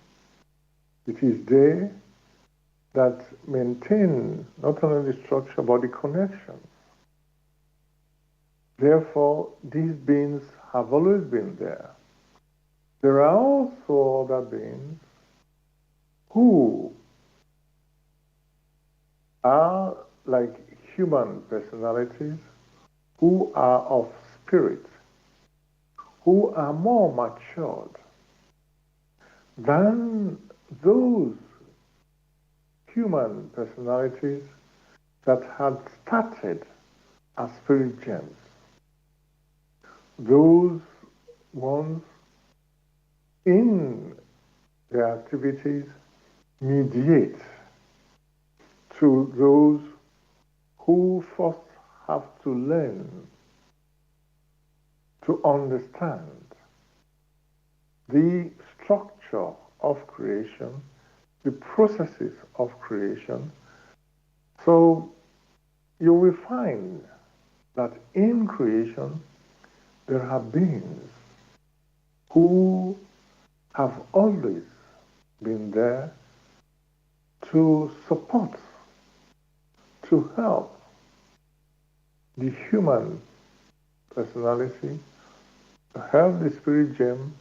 It is they that maintain not only the structure but the connections. Therefore, these beings have always been there. There are also other beings who are like human personalities, who are of spirit, who are more matured than those human personalities that had started as spirit gems. Those ones in their activities mediate to those who first have to learn to understand the structure of creation, the processes of creation. So you will find that in creation there have beings who have always been there to support, to help the human personality, to help the spirit gem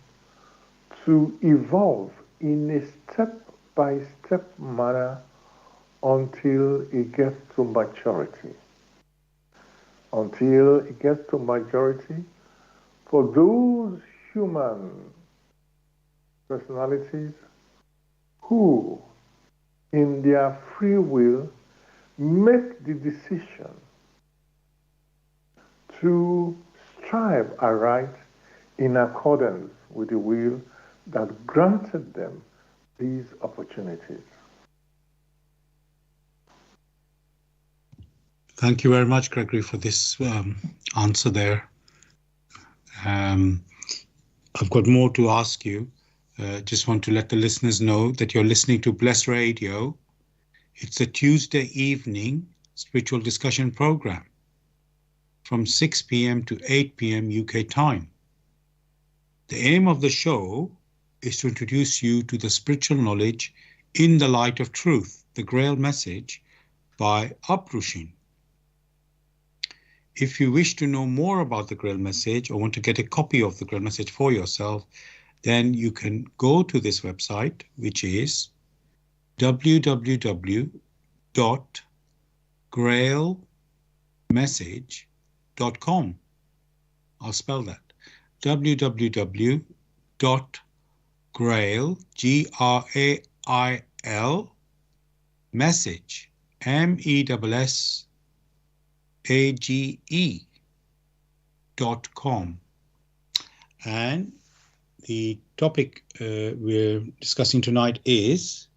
to evolve in a step-by-step manner until it gets to maturity. Until it gets to maturity, for those human personalities who, in their free will, make the decision to strive aright in accordance with the will that granted them these opportunities. Thank you very much, Gregory, for this answer there. I've got more to ask you. Just want to let the listeners know that you're listening to Bless Radio. It's a Tuesday evening spiritual discussion program from 6 p.m. to 8 p.m. UK time. The aim of the show is to introduce you to the spiritual knowledge in the light of truth, the Grail Message by Uprushin. If you wish to know more about the Grail Message or want to get a copy of the Grail Message for yourself, then you can go to this website, which is www.grailmessage.com. I'll spell that. www.grail, Grail, message, MESSAGE, gmail.com. And the topic we're discussing tonight is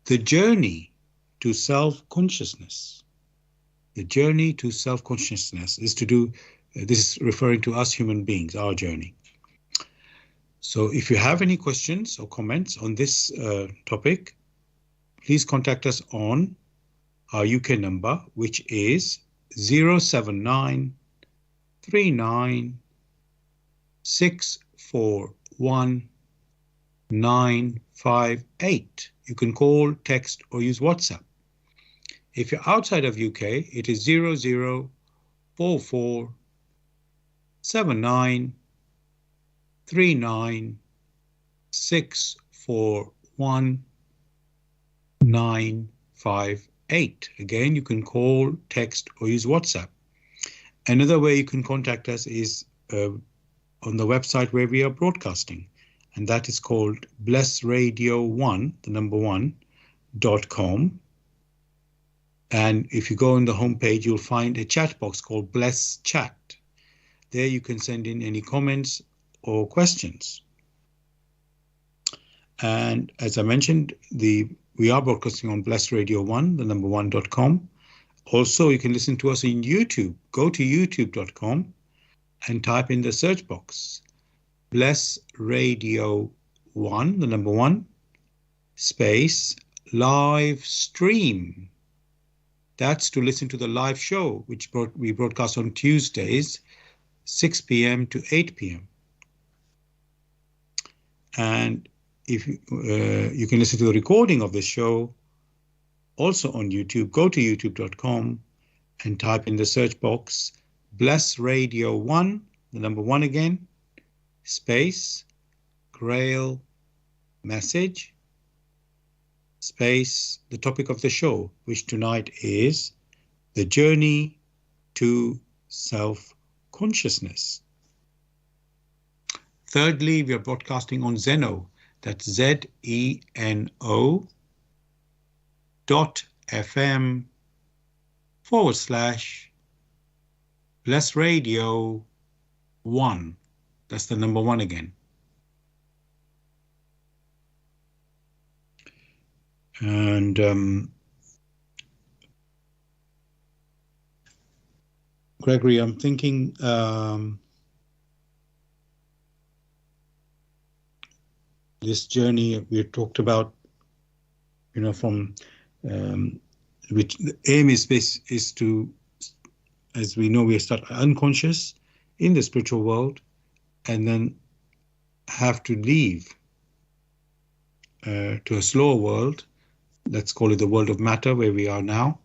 the journey to self-consciousness. The journey to self-consciousness is to do, this is referring to us human beings, our journey. So if you have any questions or comments on this topic, please contact us on our UK number, which is 079 39 641 958. You can call, text, or use WhatsApp. If you're outside of UK, it is 0044 79 39 641 958. Again, you can call, text, or use WhatsApp. Another way you can contact us is on the website where we are broadcasting, and that is called blessradio1, the number 1.com. And if you go on the homepage, you'll find a chat box called Bless Chat. There you can send in any comments or questions. And as I mentioned, we are broadcasting on blessradio1, the number 1.com. Also, you can listen to us in YouTube. Go to youtube.com and type in the search box, Bless Radio 1, the number 1, space, live stream. That's to listen to the live show, which we broadcast on Tuesdays, 6 p.m. to 8 p.m. And if you can listen to the recording of the show also on YouTube. Go to youtube.com and type in the search box, Bless Radio 1, the number 1 again, space, Grail Message, space, the topic of the show, which tonight is the journey to self-consciousness. Thirdly, we are broadcasting on Zeno, that's ZENO.FM/Bless Radio 1. That's the number 1 again. And Gregory, I'm thinking this journey we talked about, from which the aim is to, as we know, we start unconscious in the spiritual world and then have to leave to a slower world, let's call it the world of matter, where we are now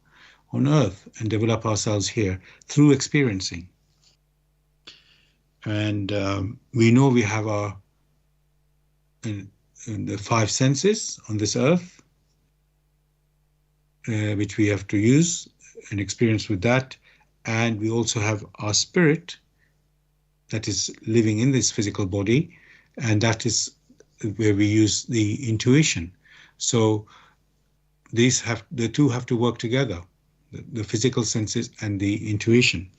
on Earth, and develop ourselves here through experiencing. And we know we have our in the 5 senses on this Earth, which we have to use and experience with that. And we also have our spirit that is living in this physical body, and that is where we use the intuition. So the two have to work together, the physical senses and the intuition.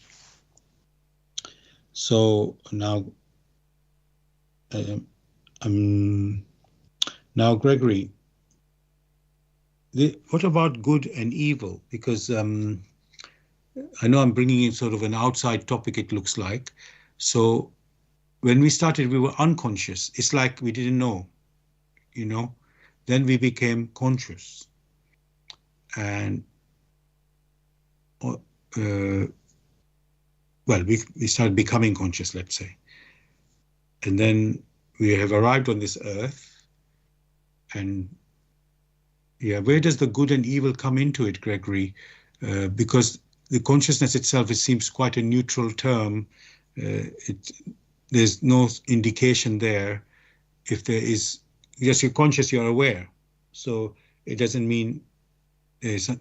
So now, Gregory, what about good and evil? Because I know I'm bringing in sort of an outside topic, it looks like. So when we started, we were unconscious. It's like we didn't know, Then we became conscious. And, we started becoming conscious, let's say. And then we have arrived on this Earth. And where does the good and evil come into it, Gregory? Because the consciousness itself, it seems quite a neutral term. There's no indication there. If there is, yes, you're conscious, you're aware. So it doesn't mean,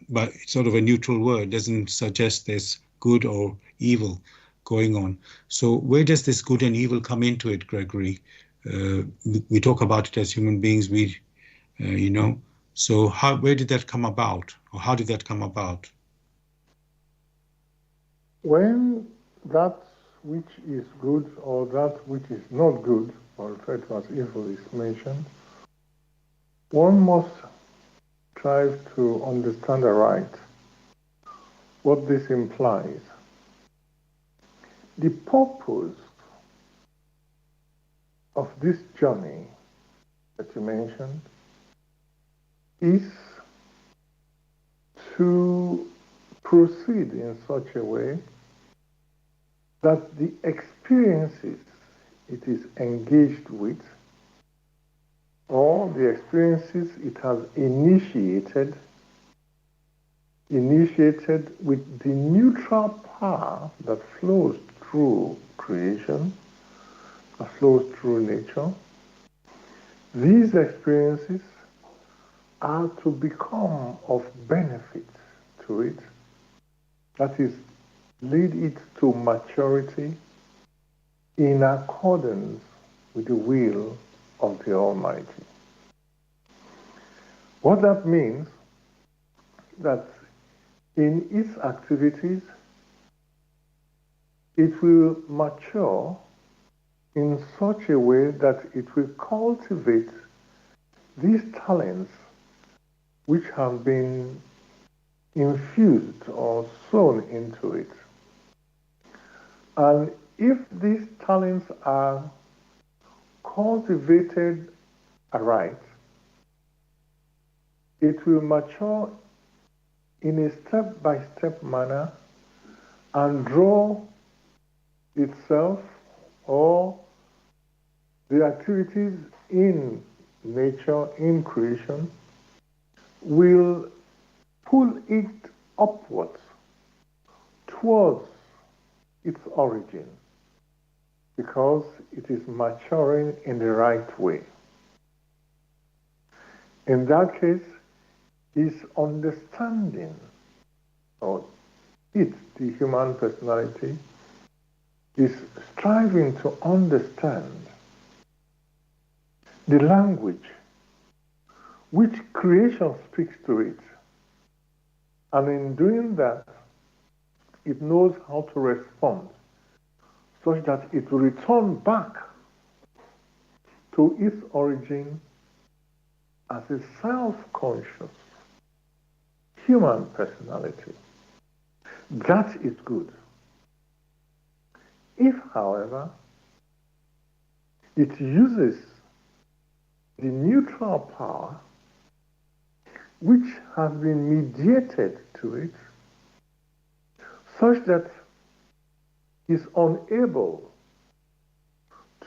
but it's sort of a neutral word, doesn't suggest there's good or evil going on. So where does this good and evil come into it, Gregory? We talk about it as human beings, So where did that come about? Or how did that come about? When that which is good or that which is not good, or referred to as evil, is mentioned, one must strive to understand aright what this implies. The purpose of this journey that you mentioned is to proceed in such a way that the experiences it is engaged with, or the experiences it has initiated with the neutral power that flows through creation, that flows through nature, these experiences are to become of benefit to it, that is, lead it to maturity in accordance with the will of the Almighty. What that means, that in its activities, it will mature in such a way that it will cultivate these talents which have been infused or sown into it. And if these talents are cultivated aright, it will mature in a step-by-step manner and draw itself or the activities in nature, in creation, will pull it upwards towards its origin, because it is maturing in the right way. In that case, his understanding, or the human personality, is striving to understand the language which creation speaks to it. And in doing that, it knows how to respond such that it will return back to its origin as a self-conscious human personality. That is good. If, however, it uses the neutral power which has been mediated to it, such that is unable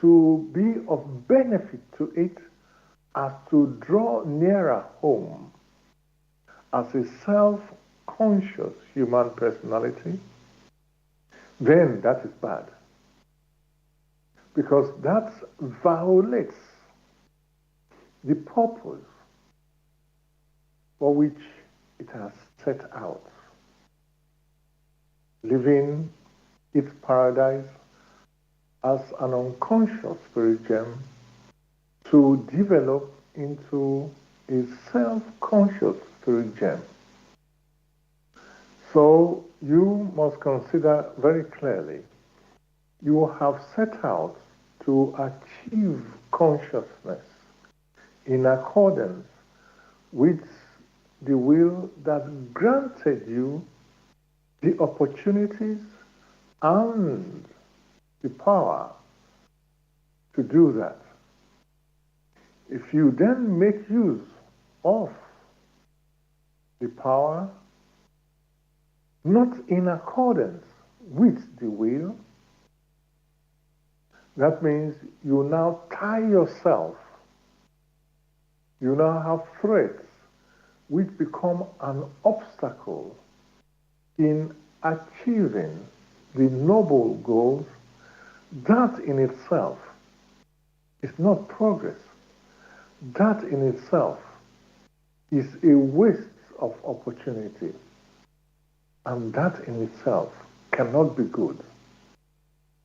to be of benefit to it as to draw nearer home as a self-conscious human personality, then that is bad. Because that violates the purpose for which it has set out, living its paradise as an unconscious spirit gem to develop into a self-conscious spirit gem. So you must consider very clearly, you have set out to achieve consciousness in accordance with the will that granted you the opportunities and the power to do that. If you then make use of the power not in accordance with the will, that means you now tie yourself. You now have threats which become an obstacle in achieving the noble goals. That in itself is not progress. That in itself is a waste of opportunity. And that in itself cannot be good.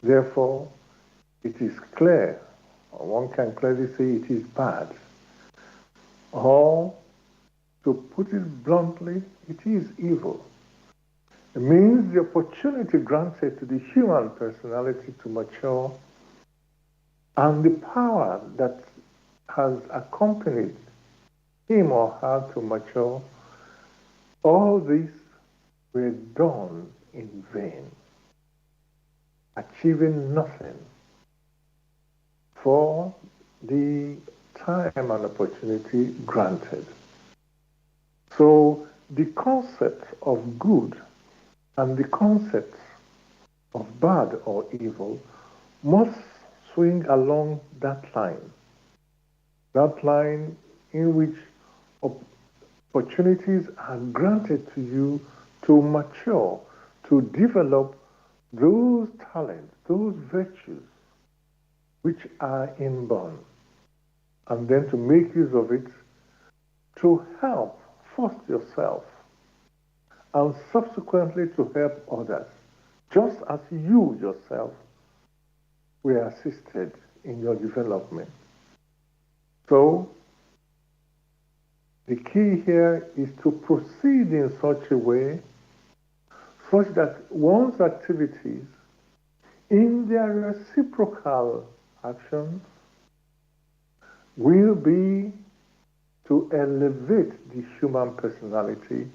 Therefore, it is clear, or one can clearly say it is bad. Or, to put it bluntly, it is evil. It means the opportunity granted to the human personality to mature and the power that has accompanied him or her to mature, all these were done in vain, achieving nothing for the time and opportunity granted. So the concept of good and the concept of bad or evil must swing along that line in which opportunities are granted to you to mature, to develop those talents, those virtues which are inborn, and then to make use of it to help first yourself and subsequently to help others, just as you yourself were assisted in your development. So, the key here is to proceed in such a way such that one's activities, in their reciprocal actions, will be to elevate the human personality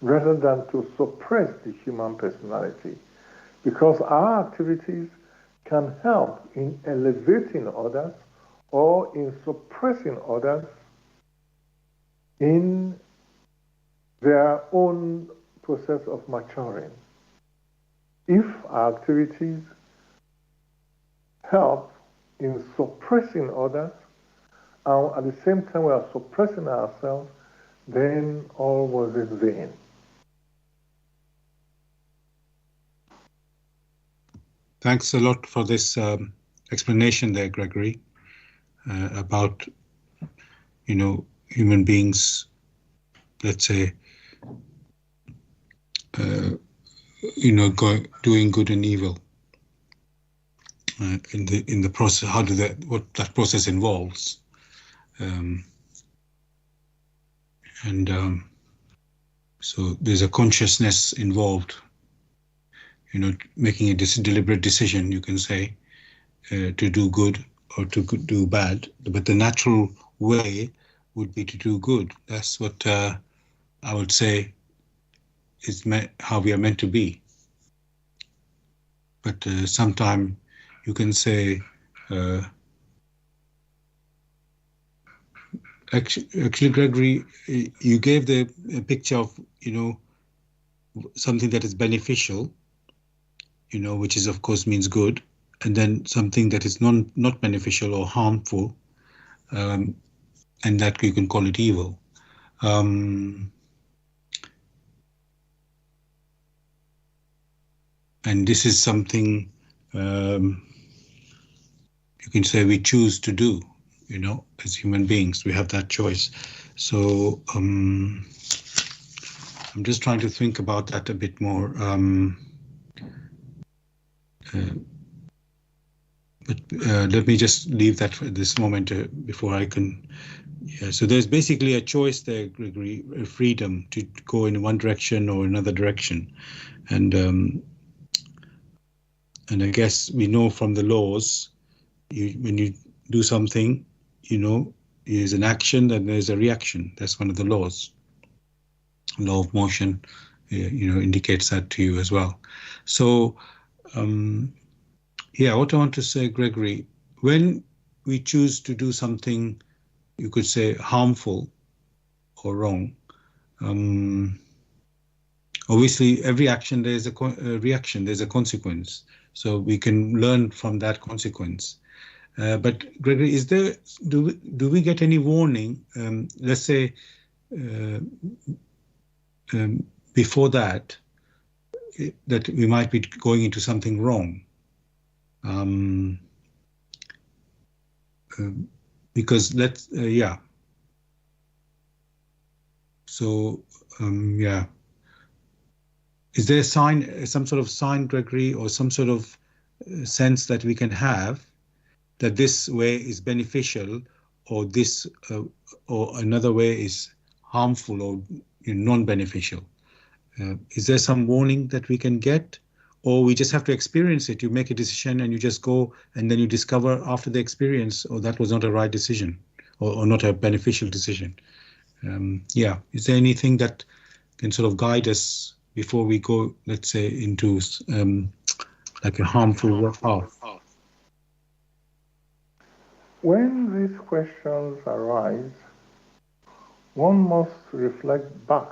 rather than to suppress the human personality. Because our activities can help in elevating others or in suppressing others in their own process of maturing. If our activities help in suppressing others, and at the same time we are suppressing ourselves, then all was in vain. Thanks a lot for this explanation there, Gregory, about, human beings, let's say, doing good and evil in the process. What that process involves, so there's a consciousness involved. Making a deliberate decision, you can say, to do good or to do bad, but the natural way would be to do good. That's what I would say is how we are meant to be. But sometimes you can say, actually, Gregory, you gave the picture of, something that is beneficial, which is, of course, means good, and then something that is not beneficial or harmful, and that you can call it evil. And this is something you can say we choose to do, as human beings. We have that choice. So I'm just trying to think about that a bit more. But let me just leave that for this moment before I can. Yeah, so there's basically a choice there, Gregory, freedom to go in one direction or another direction. And I guess we know from the laws, when you do something, there's an action and there's a reaction. That's one of the laws. Law of motion, indicates that to you as well. So, what I want to say, Gregory, when we choose to do something, you could say harmful or wrong, obviously every action there's a reaction, there's a consequence. So we can learn from that consequence. But Gregory, do we get any warning? Let's say before that we might be going into something wrong. Because So is there some sort of sign, Gregory, or some sort of sense that we can have that this way is beneficial, or this or another way is harmful or non-beneficial? Is there some warning that we can get? Or we just have to experience it? You make a decision and you just go, and then you discover after the experience, oh, that was not a right decision, or not a beneficial decision. Yeah. Is there anything that can sort of guide us before we go, let's say, into like a harmful path? When these questions arise, one must reflect back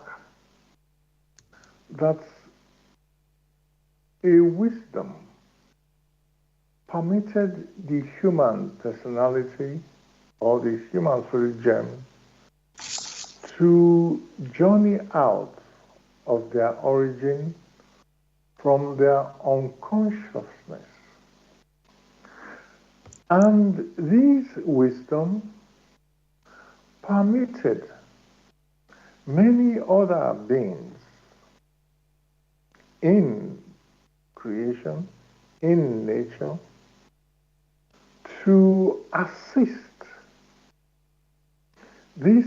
that a wisdom permitted the human personality or the human spirit gem to journey out of their origin from their unconsciousness. And this wisdom permitted many other beings in creation, in nature, to assist this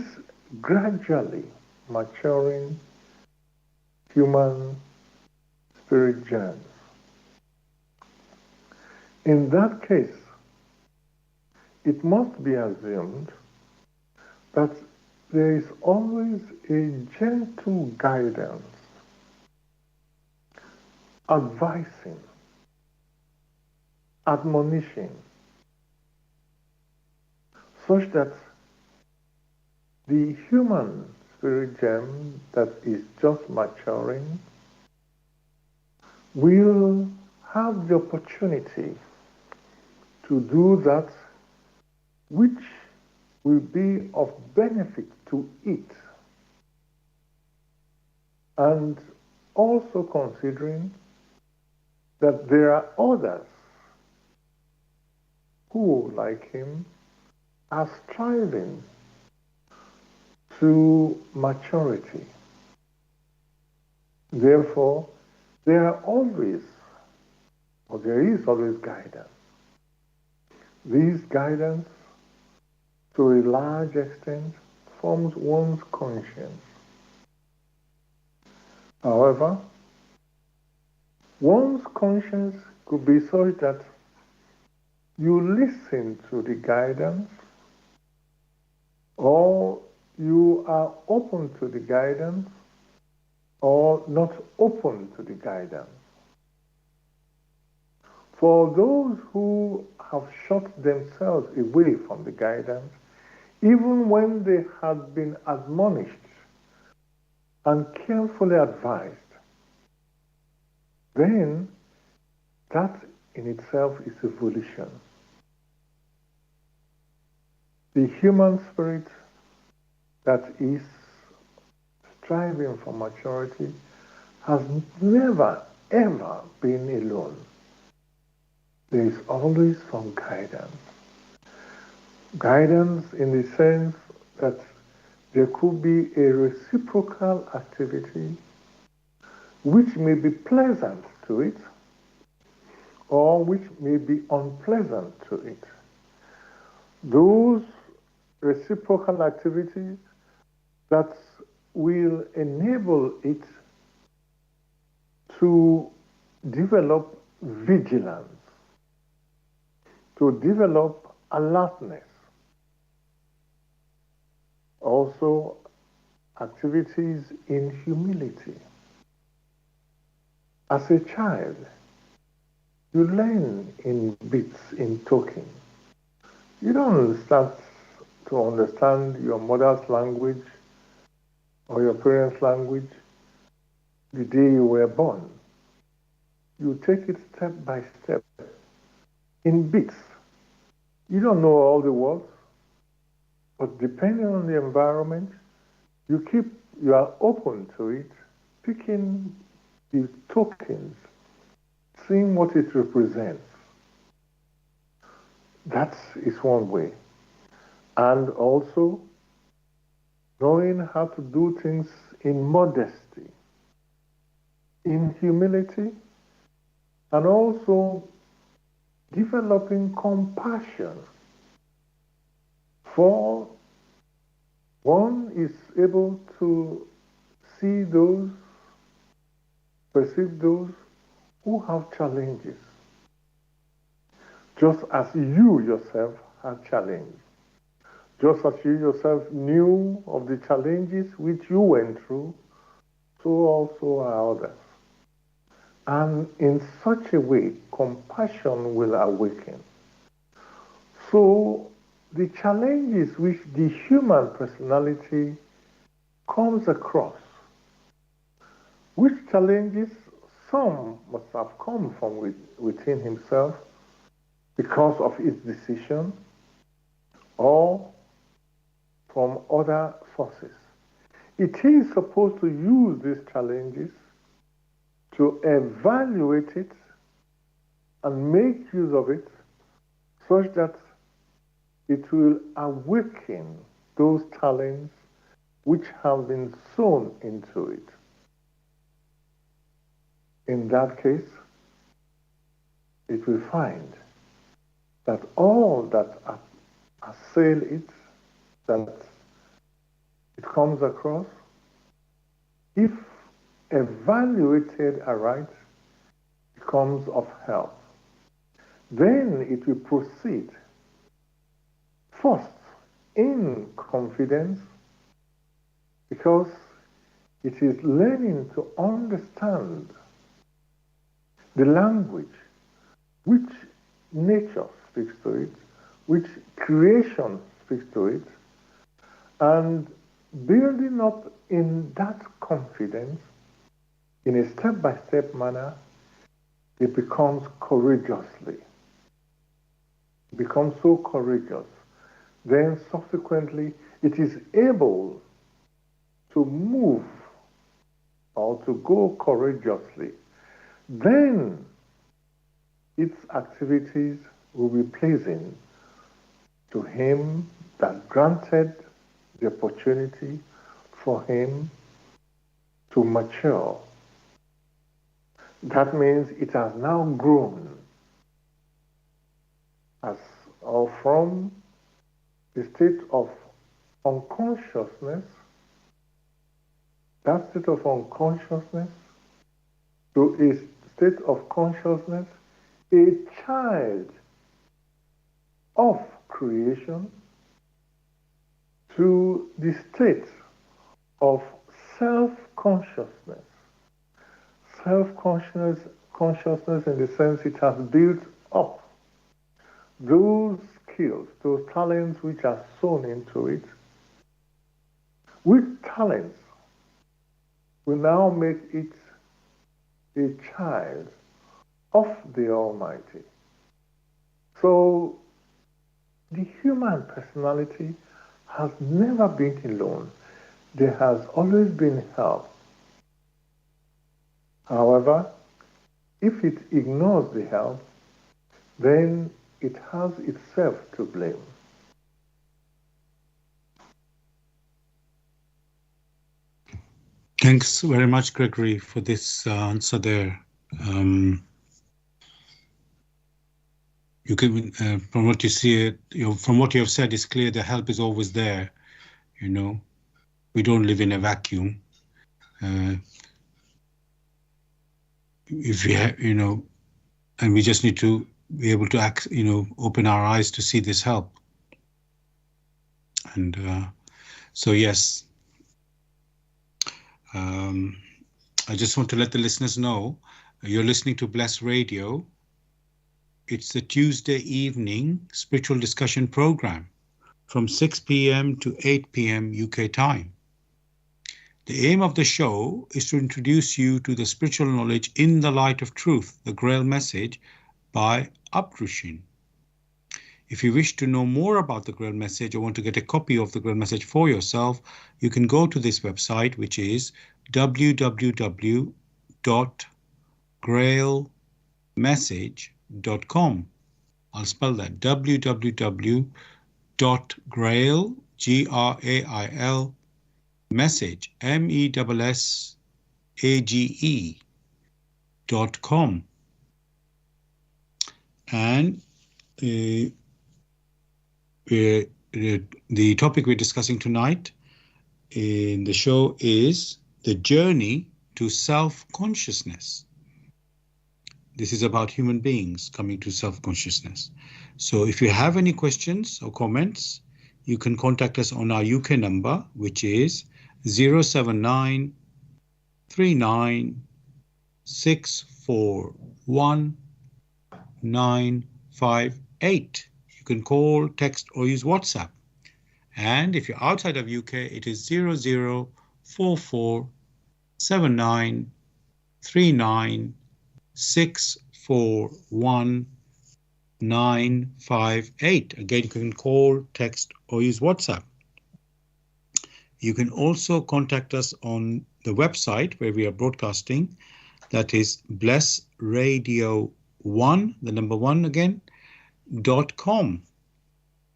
gradually maturing human spirit germs. In that case, it must be assumed that there is always a gentle guidance, advising, admonishing, such that the human spirit gem that is just maturing will have the opportunity to do that which will be of benefit to it, and also considering that there are others who, like him, are striving to maturity. Therefore, there is always guidance. This guidance, to a large extent, forms one's conscience. However, one's conscience could be such that you listen to the guidance, or you are open to the guidance, or not open to the guidance. For those who have shut themselves away from the guidance, even when they had been admonished and carefully advised, then that in itself is a volition. The human spirit that is striving for maturity has never, ever been alone. There is always some guidance. Guidance in the sense that there could be a reciprocal activity which may be pleasant to it, or which may be unpleasant to it. Those reciprocal activities that will enable it to develop vigilance, to develop alertness. Also, activities in humility. As a child, you learn in bits, in token. You don't start to understand your mother's language or your parents' language the day you were born. You take it step by step, in bits. You don't know all the words, but depending on the environment, you are open to it, picking the tokens, seeing what it represents. That is one way. And also knowing how to do things in modesty, in humility, and also developing compassion. For one is able to see those perceive those who have challenges, just as you yourself have challenges. Just as you yourself knew of the challenges which you went through, so also are others. And in such a way, compassion will awaken. So the challenges which the human personality comes across, which challenges some must have come from within himself because of his decision or from other sources. It is supposed to use these challenges to evaluate it and make use of it such that it will awaken those talents which have been sown into it. In that case, it will find that all that assail it, that it comes across, if evaluated aright, becomes of help. Then it will proceed first in confidence, because it is learning to understand the language which nature speaks to it, which creation speaks to it, and building up in that confidence in a step-by-step manner, it becomes courageously. It becomes so courageous. Then subsequently, it is able to move or to go courageously. Then its activities will be pleasing to him that granted the opportunity for him to mature. That means it has now grown as or from the state of unconsciousness, that state of unconsciousness, to a state of consciousness, a child of creation, to the state of self-consciousness. Self-consciousness in the sense it has built up those skills, those talents which are sown into it, which talents will now make it a child of the Almighty. So the human personality has never been alone. There has always been help. However, if it ignores the help, then it has itself to blame. Thanks very much, Gregory, for this answer there. You can, from what you see, from what you have said, it's clear the help is always there. We don't live in a vacuum. If we have, and we just need to be able to act, open our eyes to see this help. And so, yes, I just want to let the listeners know you're listening to Bless Radio. It's the Tuesday evening spiritual discussion program from 6 p.m. to 8 p.m. UK time. The aim of the show is to introduce you to the spiritual knowledge in the light of truth, the Grail Message by Abdrushin. If you wish to know more about the Grail Message or want to get a copy of the Grail Message for yourself, you can go to this website, which is www.grailmessage.com. I'll spell that, www.grail, G-R-A-I-L, message, MESSAGE.com. And the topic we're discussing tonight in the show is the journey to self-consciousness. This is about human beings coming to self-consciousness. So if you have any questions or comments, you can contact us on our UK number, which is 079 39 641 958. You can call, text, or use WhatsApp. And if you're outside of UK, it is 0044 79 39 641 958. Again, you can call, text, or use WhatsApp. You can also contact us on the website where we are broadcasting. That is blessradio1, the number 1 again, .com.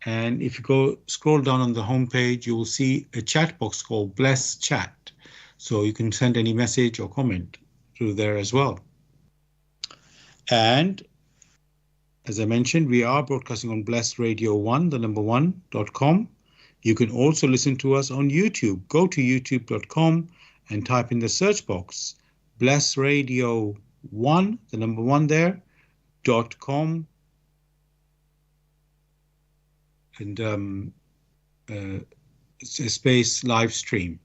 And if you scroll down on the homepage, you will see a chat box called Bless Chat. So you can send any message or comment through there as well. And as I mentioned, we are broadcasting on blessradio1, the number 1.com. You can also listen to us on YouTube. Go to youtube.com and type in the search box, blessradio1, the number 1 there, .com. And it's a space live stream.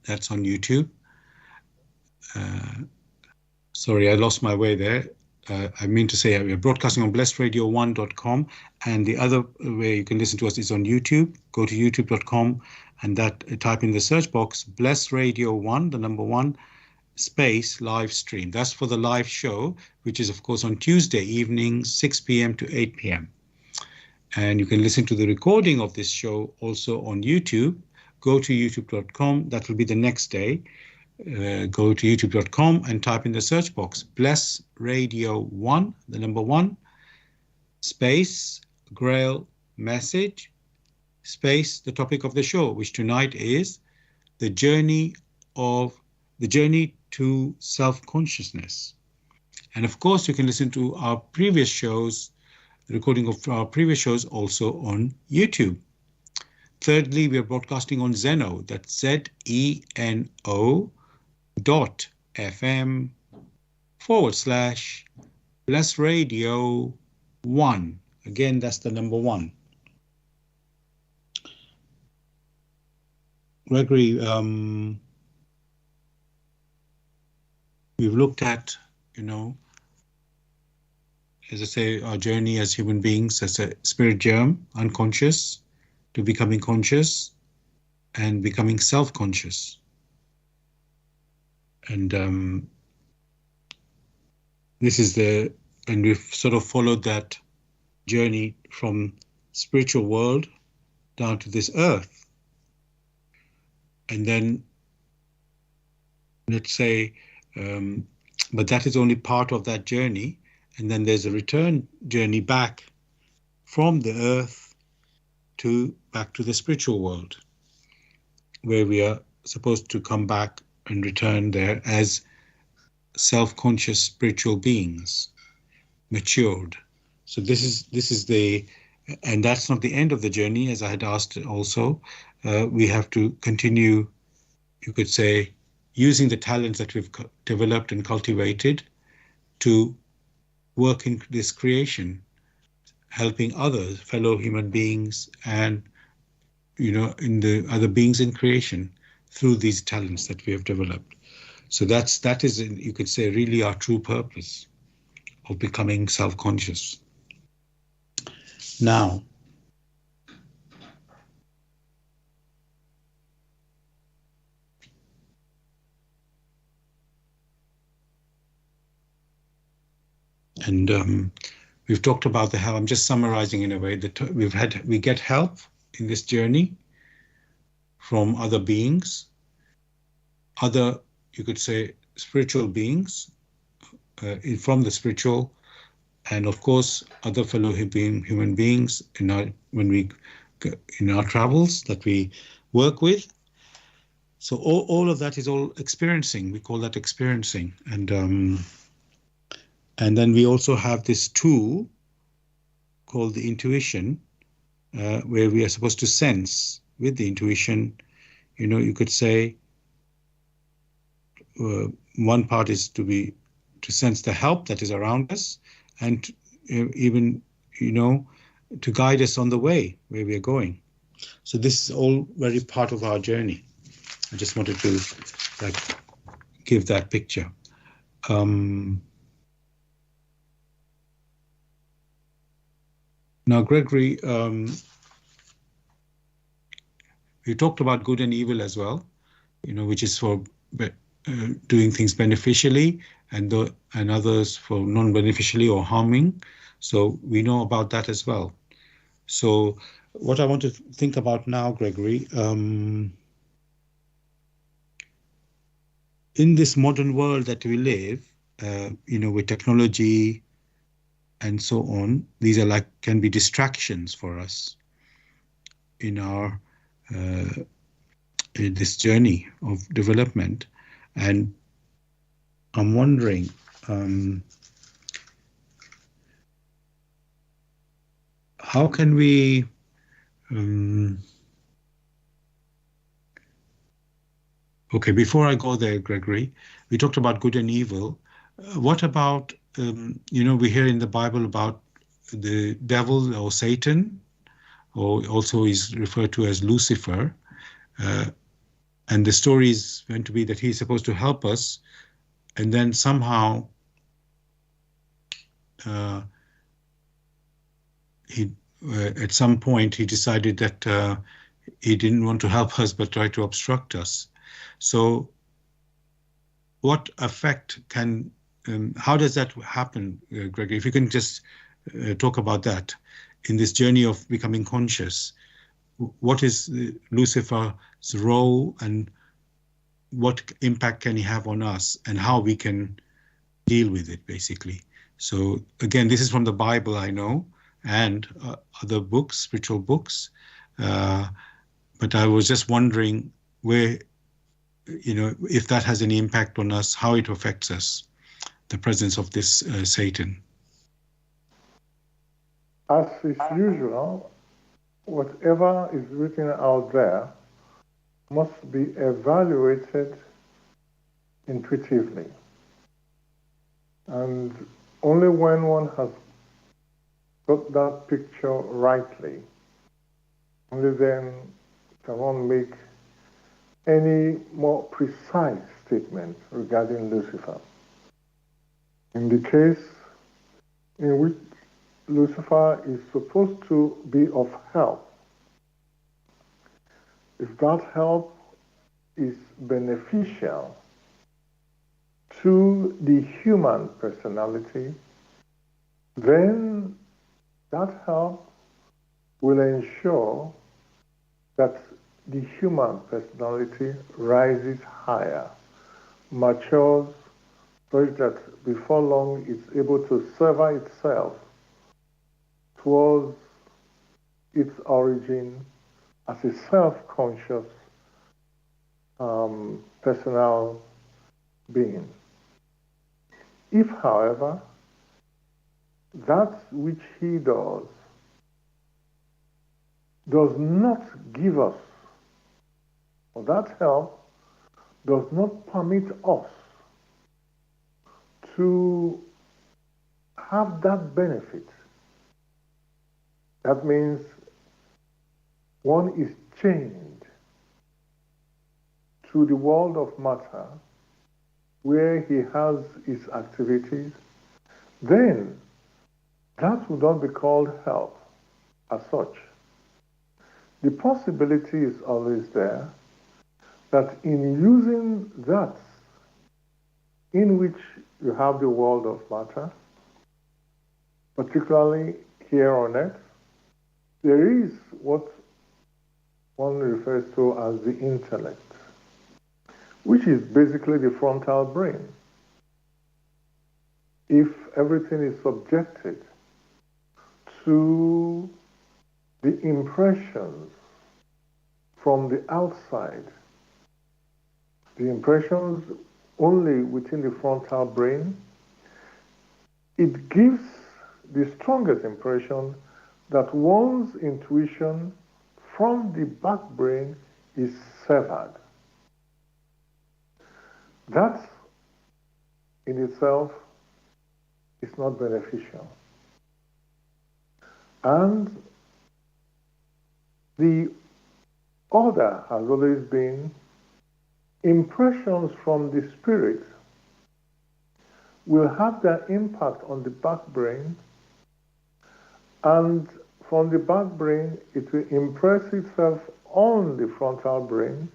That's on YouTube. Sorry, I lost my way there. I mean to say we're broadcasting on blessradio1.com, and the other way you can listen to us is on YouTube. Go to youtube.com and type in the search box blessradio1, the number 1, space live stream. That's for the live show, which is of course on Tuesday evenings, 6 p.m. to 8 p.m. And you can listen to the recording of this show also on YouTube. Go to youtube.com. That will be the next day. Go to youtube.com and type in the search box Bless Radio 1, the number 1, space Grail Message, space the topic of the show, which tonight is the journey to self-consciousness. And of course, you can listen to our previous shows, the recording of our previous shows also on YouTube. Thirdly, we are broadcasting on Zeno, that's ZENO.fm/blessradio1. Again, that's the number 1. Gregory, we've looked at, as I say, our journey as human beings, as a spirit germ, unconscious, to becoming conscious and becoming self-conscious. And and we've sort of followed that journey from spiritual world down to this earth. And then, let's say, but that is only part of that journey. And then there's a return journey back from the earth back to the spiritual world, where we are supposed to come back and return there as self-conscious spiritual beings, matured. So this is and that's not the end of the journey, as I had asked also. We have to continue, you could say, using the talents that we've developed and cultivated to work in this creation, helping others, fellow human beings, and in the other beings in creation through these talents that we have developed. So that is, you could say, really our true purpose of becoming self-conscious. Now, and we've talked about the help. I'm just summarizing in a way that we get help in this journey from other beings, other, you could say, spiritual beings, from the spiritual, and of course other fellow human beings in our travels that we work with. So all of that is all experiencing. We call that experiencing, and then we also have this tool called the intuition, where we are supposed to sense with the intuition, you could say, one part is to sense the help that is around us, and even, to guide us on the way where we are going. So this is all very part of our journey. I just wanted to give that picture. Now, Gregory, we talked about good and evil as well, which is for doing things beneficially, and others for non-beneficially or harming. So we know about that as well. So what I want to think about now, Gregory, in this modern world that we live, with technology and so on, these are can be distractions for us in our in this journey of development. And I'm wondering, how can we okay, before I go there, Gregory, we talked about good and evil. What about, we hear in the Bible about the devil or Satan, or also is referred to as Lucifer. And the story is going to be that he's supposed to help us, and then somehow at some point he decided that he didn't want to help us but tried to obstruct us. So what effect how does that happen, Gregory? If you can just talk about that in this journey of becoming conscious. What is Lucifer's role, and what impact can he have on us, and how we can deal with it, basically? So again, this is from the Bible, I know, and other books, spiritual books. But I was just wondering where, if that has any impact on us, how it affects us, the presence of this Satan. As is usual, whatever is written out there must be evaluated intuitively. And only when one has got that picture rightly, only then can one make any more precise statement regarding Lucifer. In the case in which Lucifer is supposed to be of help, if that help is beneficial to the human personality, then that help will ensure that the human personality rises higher, matures, such that before long it's able to sever itself towards its origin as a self-conscious personal being. If, however, that which he does not give us, or that help does not permit us to have that benefit, that means one is chained to the world of matter where he has his activities, then that would not be called help as such. The possibility is always there that in using that in which you have the world of matter, particularly here on earth, there is what one refers to as the intellect, which is basically the frontal brain. If everything is subjected to the impressions from the outside, the impressions only within the frontal brain, it gives the strongest impression that one's intuition from the back brain is severed. That in itself is not beneficial. And the order has always been impressions from the spirit will have their impact on the back brain, and from the back brain it will impress itself on the frontal brain,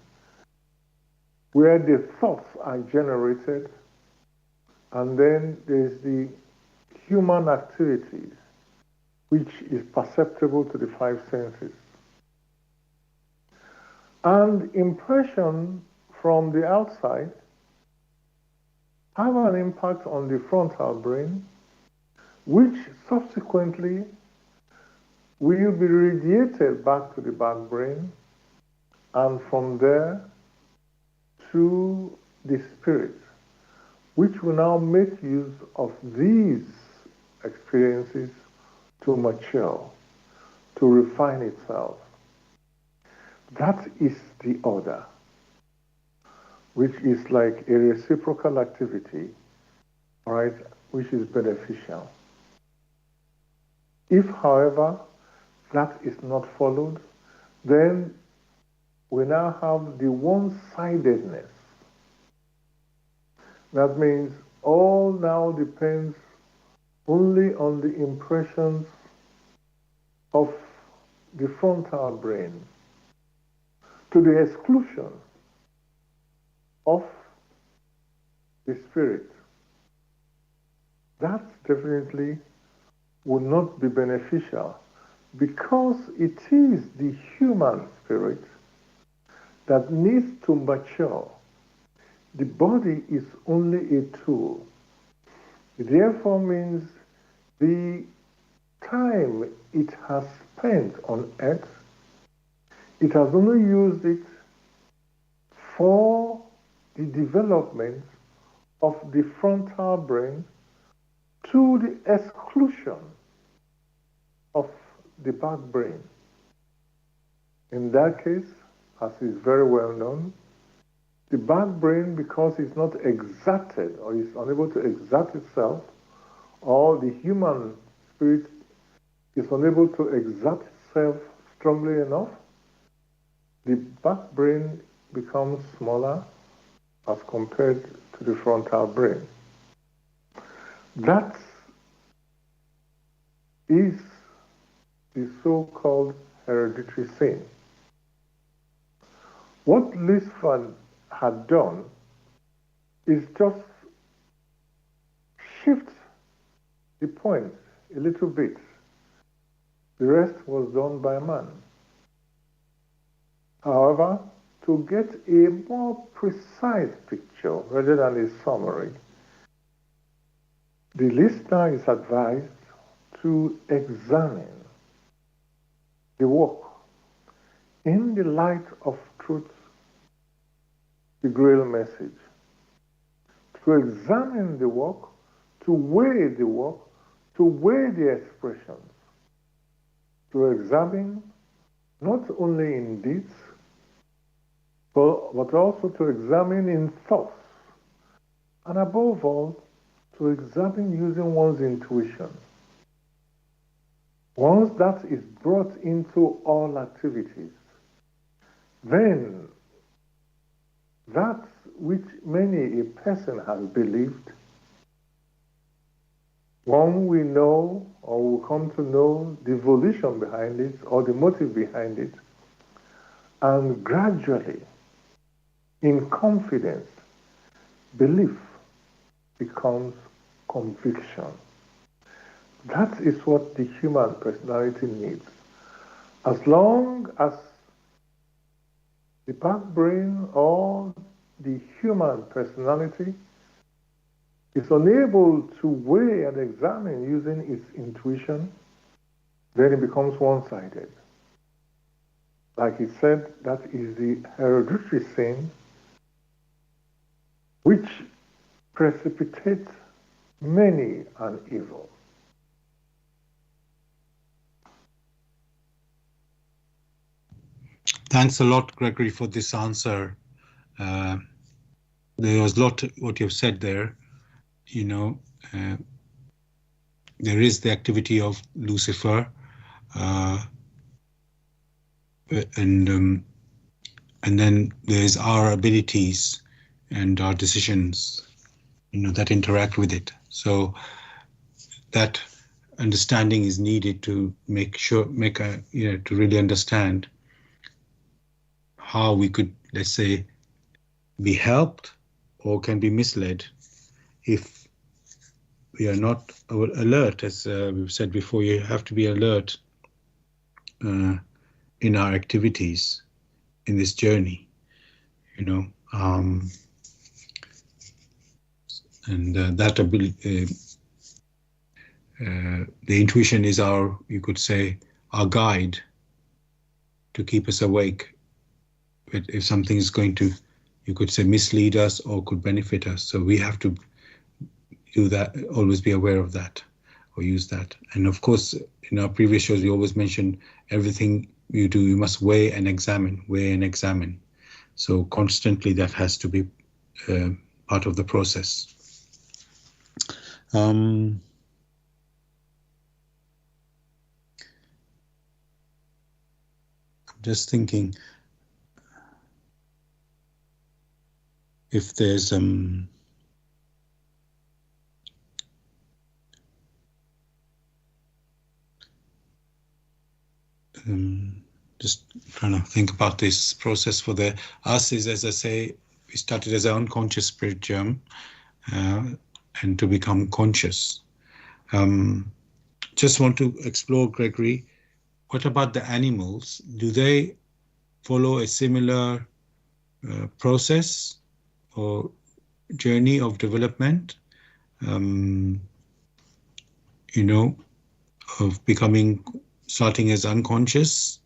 where the thoughts are generated, and then there's the human activities, which is perceptible to the five senses. And impression from the outside have an impact on the frontal brain, which subsequently will be radiated back to the back brain, and from there to the spirit, which will now make use of these experiences to mature, to refine itself. That is the order, which is like a reciprocal activity, right, which is beneficial. If, however, that is not followed, then we now have the one-sidedness. That means all now depends only on the impressions of the frontal brain, to the exclusion of the spirit. That definitely will not be beneficial, because it is the human spirit that needs to mature. The body is only a tool. It therefore means the time it has spent on earth, it has only used it for the development of the frontal brain to the exclusion of the back brain. In that case, as is very well known, the back brain, because it's not exerted or is unable to exert itself, or the human spirit is unable to exert itself strongly enough, the back brain becomes smaller as compared to the frontal brain. That is the so-called hereditary sin. What Lucifer had done is just shift the point a little bit. The rest was done by man. However, to get a more precise picture rather than a summary, the listener is advised to examine the work in the light of truth, the Grail Message, to examine the work, to weigh the work, to weigh the expressions, to examine not only in deeds, but also to examine in thoughts, and above all, to examine using one's intuition. Once that is brought into all activities, then that which many a person has believed, one we know or will come to know the volition behind it or the motive behind it, and gradually, in confidence, belief becomes conviction. That is what the human personality needs. As long as the back brain or the human personality is unable to weigh and examine using its intuition, then it becomes one-sided. Like it said, that is the hereditary sin which precipitates many an evil. Thanks a lot, Gregory, for this answer. there was a lot what you've said there. You know, there is the activity of Lucifer, and then there's our abilities and our decisions, you know, that interact with it. So that understanding is needed to to really understand how we could, let's say, be helped or can be misled if we are not alert. As we've said before, you have to be alert in our activities in this journey, you know, and that ability, the intuition is our, you could say, our guide to keep us awake. But if something is going to, you could say, mislead us or could benefit us, so we have to do that, always be aware of that or use that. And of course, in our previous shows, we always mention everything you do, you must weigh and examine. So constantly that has to be part of the process. I'm just thinking if there's just trying to think about this process for the us is, as I say, we started as an unconscious spirit germ and to become conscious. Just want to explore, Gregory, what about the animals? Do they follow a similar process or journey of development, you know, of starting as unconscious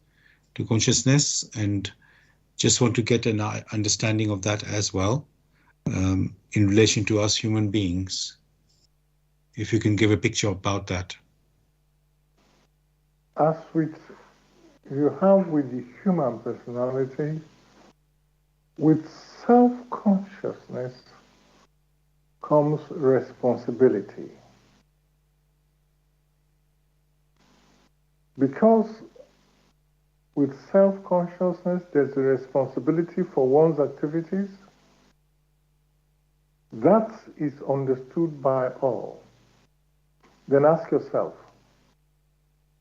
to consciousness? And just want to get an understanding of that as well, in relation to us human beings. If you can give a picture about that. As with you have with the human personality, with self-consciousness comes responsibility. Because with self-consciousness, there's a responsibility for one's activities. That is understood by all. Then ask yourself,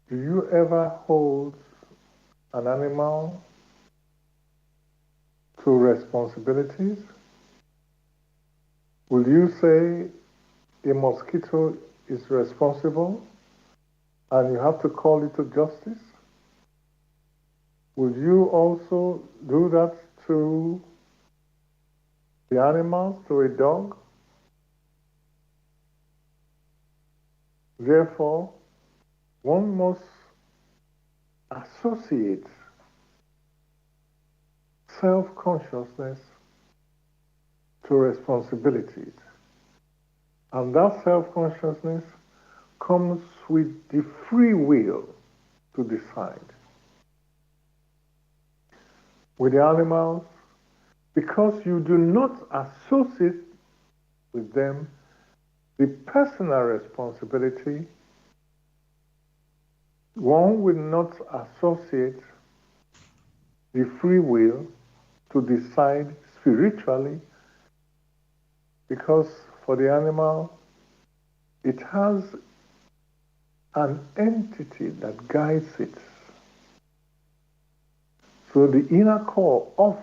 do you ever hold an animal to responsibilities? Will you say a mosquito is responsible and you have to call it to justice? Would you also do that to the animals, to a dog? Therefore, one must associate self-consciousness to responsibilities. And that self-consciousness comes with the free will to decide. With the animals, because you do not associate with them the personal responsibility, one will not associate the free will to decide spiritually, because for the animal, it has an entity that guides it. So the inner core of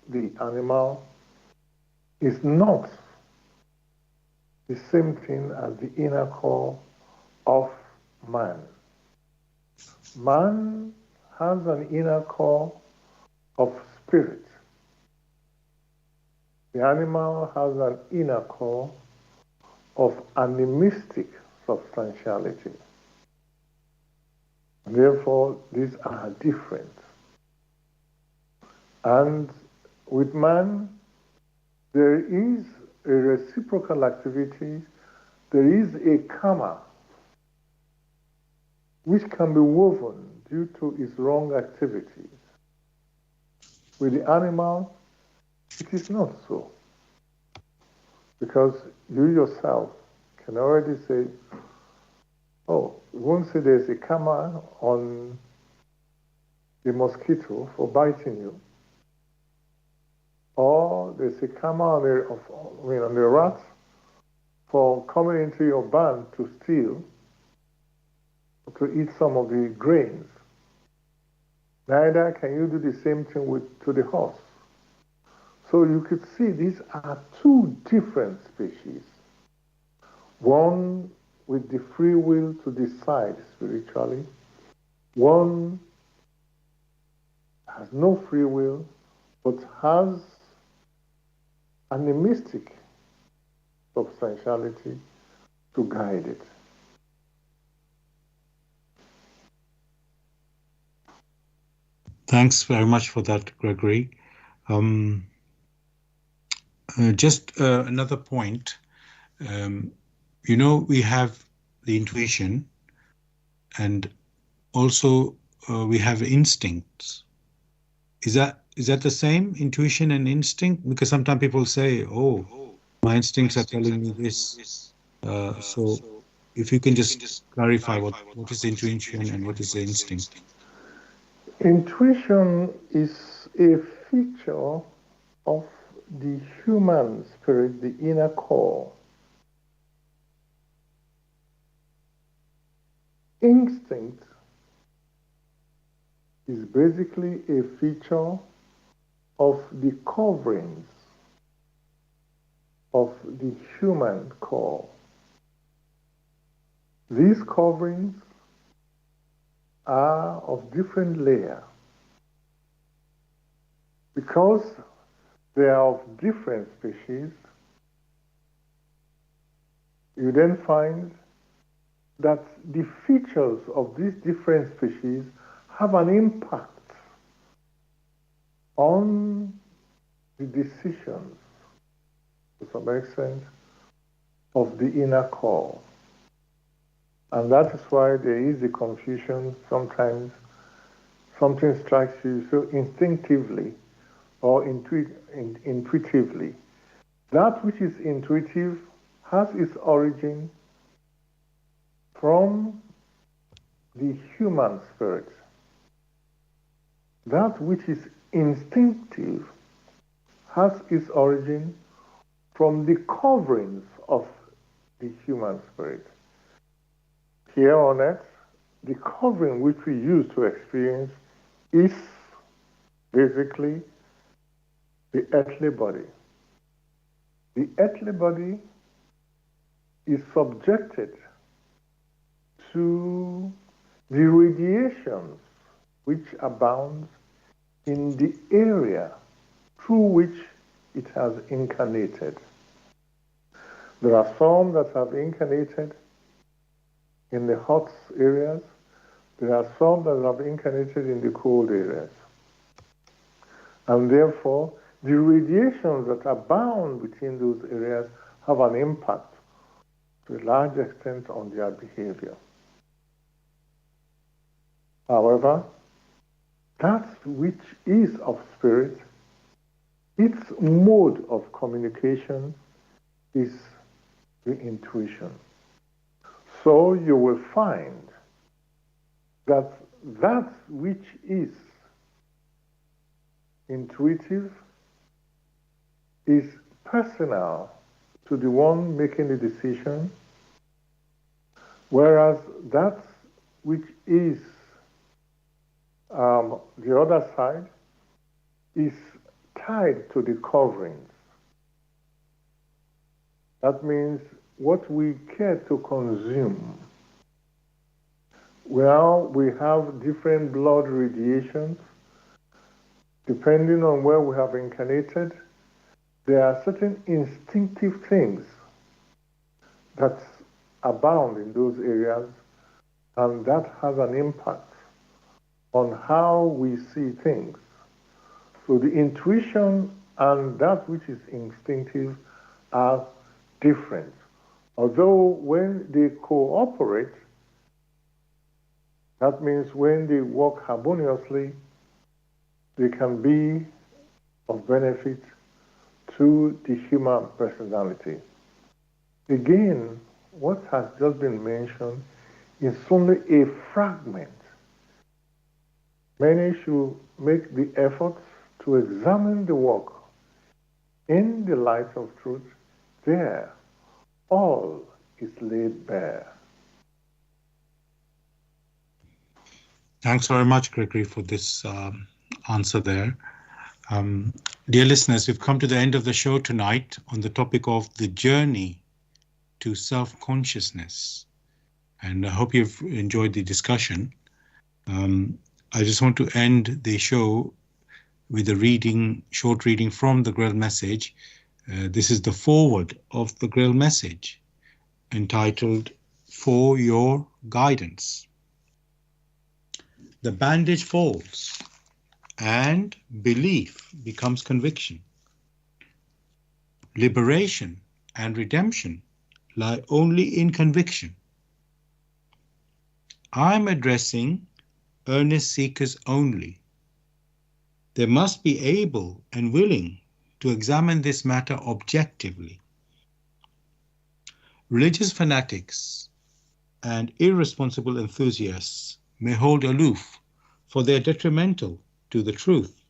the animal is not the same thing as the inner core of man. Man has an inner core of spirit. The animal has an inner core of animistic substantiality. Therefore, these are different. And with man, there is a reciprocal activity, there is a karma which can be woven due to its wrong activities. With the animal, it is not so. Because you yourself can already say, oh, you won't say there's a karma on the mosquito for biting you, or there's a karma on the rat for coming into your barn to steal, to eat some of the grains. Neither can you do the same thing to the horse. So you could see these are two different species. One with the free will to decide spiritually. One has no free will, but has an animistic substantiality to guide it. Thanks very much for that, Gregory. Just another point. We have the intuition, and also we have instincts. Is that the same, intuition and instinct? Because sometimes people say, "Oh, my instincts are telling me this." So, if you can just clarify what is intuition and what is the instinct? Intuition is a feature of the human spirit, the inner core. Instinct is basically a feature of the coverings of the human core. These coverings are of different layers. Because they are of different species, you then find that the features of these different species have an impact on the decisions, to some extent, of the inner core. And that is why there is a confusion. Sometimes something strikes you so instinctively or intuitively. That which is intuitive has its origin from the human spirit. That which is instinctive has its origin from the coverings of the human spirit. Here on earth, the covering which we use to experience is basically the earthly body. The earthly body is subjected to the radiations which abound in the area through which it has incarnated. There are some that have incarnated in the hot areas. There are some that have incarnated in the cold areas. And therefore, the radiations that abound within those areas have an impact to a large extent on their behavior. However, that which is of spirit, its mode of communication is the intuition. So you will find that that which is intuitive is personal to the one making the decision, whereas that which is the other side is tied to the coverings. That means what we care to consume. Well, we have different blood radiations. Depending on where we have incarnated, there are certain instinctive things that abound in those areas, and that has an impact on how we see things. So the intuition and that which is instinctive are different. Although when they cooperate, that means when they work harmoniously, they can be of benefit to the human personality. Again, what has just been mentioned is only a fragment. Many should make the effort to examine the work in the light of truth. There, all is laid bare. Thanks very much, Gregory, for this answer there. Dear listeners, we've come to the end of the show tonight on the topic of the journey to self-consciousness. And I hope you've enjoyed the discussion. I just want to end the show with a short reading from the Grail Message. This is the foreword of the Grail Message, entitled For Your Guidance. The bandage falls, and belief becomes conviction. Liberation and redemption lie only in conviction. I'm addressing earnest seekers only. They must be able and willing to examine this matter objectively. Religious fanatics and irresponsible enthusiasts may hold aloof, for they are detrimental to the truth.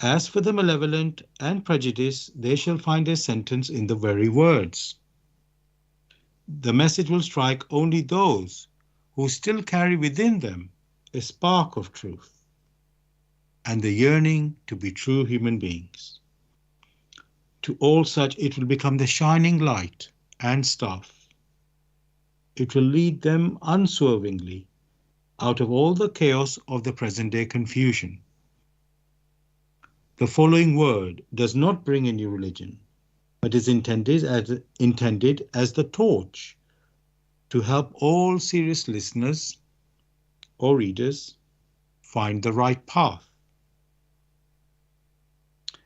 As for the malevolent and prejudiced, they shall find their sentence in the very words. The message will strike only those who still carry within them a spark of truth and the yearning to be true human beings. To all such it will become the shining light and staff. It will lead them unswervingly out of all the chaos of the present-day confusion. The following word does not bring a new religion, but is intended as the torch to help all serious listeners or readers find the right path,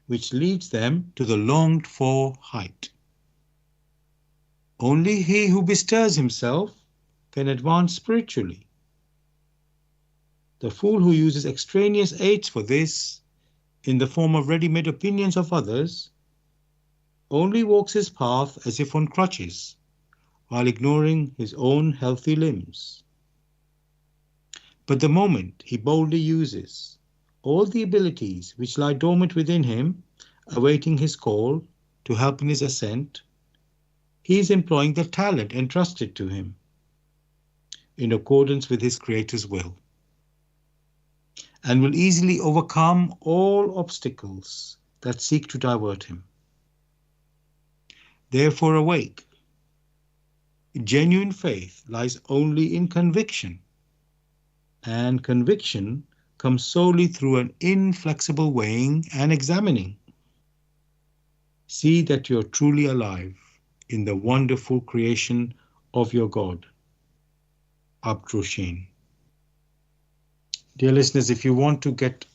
which leads them to the longed-for height. Only he who bestirs himself can advance spiritually. The fool who uses extraneous aids for this, in the form of ready-made opinions of others, only walks his path as if on crutches, while ignoring his own healthy limbs. But the moment he boldly uses all the abilities which lie dormant within him, awaiting his call to help in his ascent, he is employing the talent entrusted to him in accordance with his Creator's will, and will easily overcome all obstacles that seek to divert him. Therefore awake. Genuine faith lies only in conviction, and conviction comes solely through an inflexible weighing and examining. See that you're truly alive in the wonderful creation of your God. Abdrushin. Dear listeners, if you want to get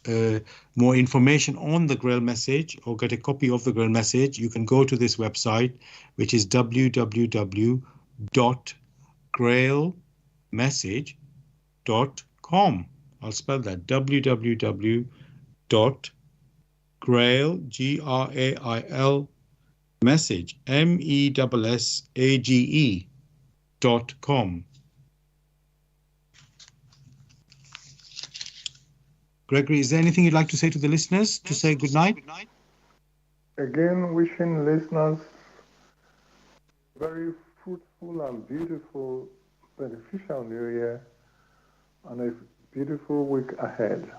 more information on the Grail Message or get a copy of the Grail Message, you can go to this website, which is www.grailmessage.com. I'll spell that, www.grail, message, message.com. Gregory, is there anything you'd like to say to the listeners to say good night? Again, wishing listeners a very fruitful and beautiful, beneficial New Year and a beautiful week ahead.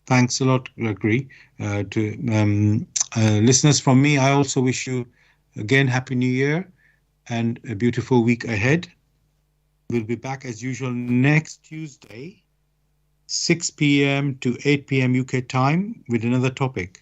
Thanks a lot, Gregory. To listeners from me, I also wish you again Happy New Year and a beautiful week ahead. We'll be back as usual next Tuesday, 6 p.m. to 8 p.m. UK time with another topic.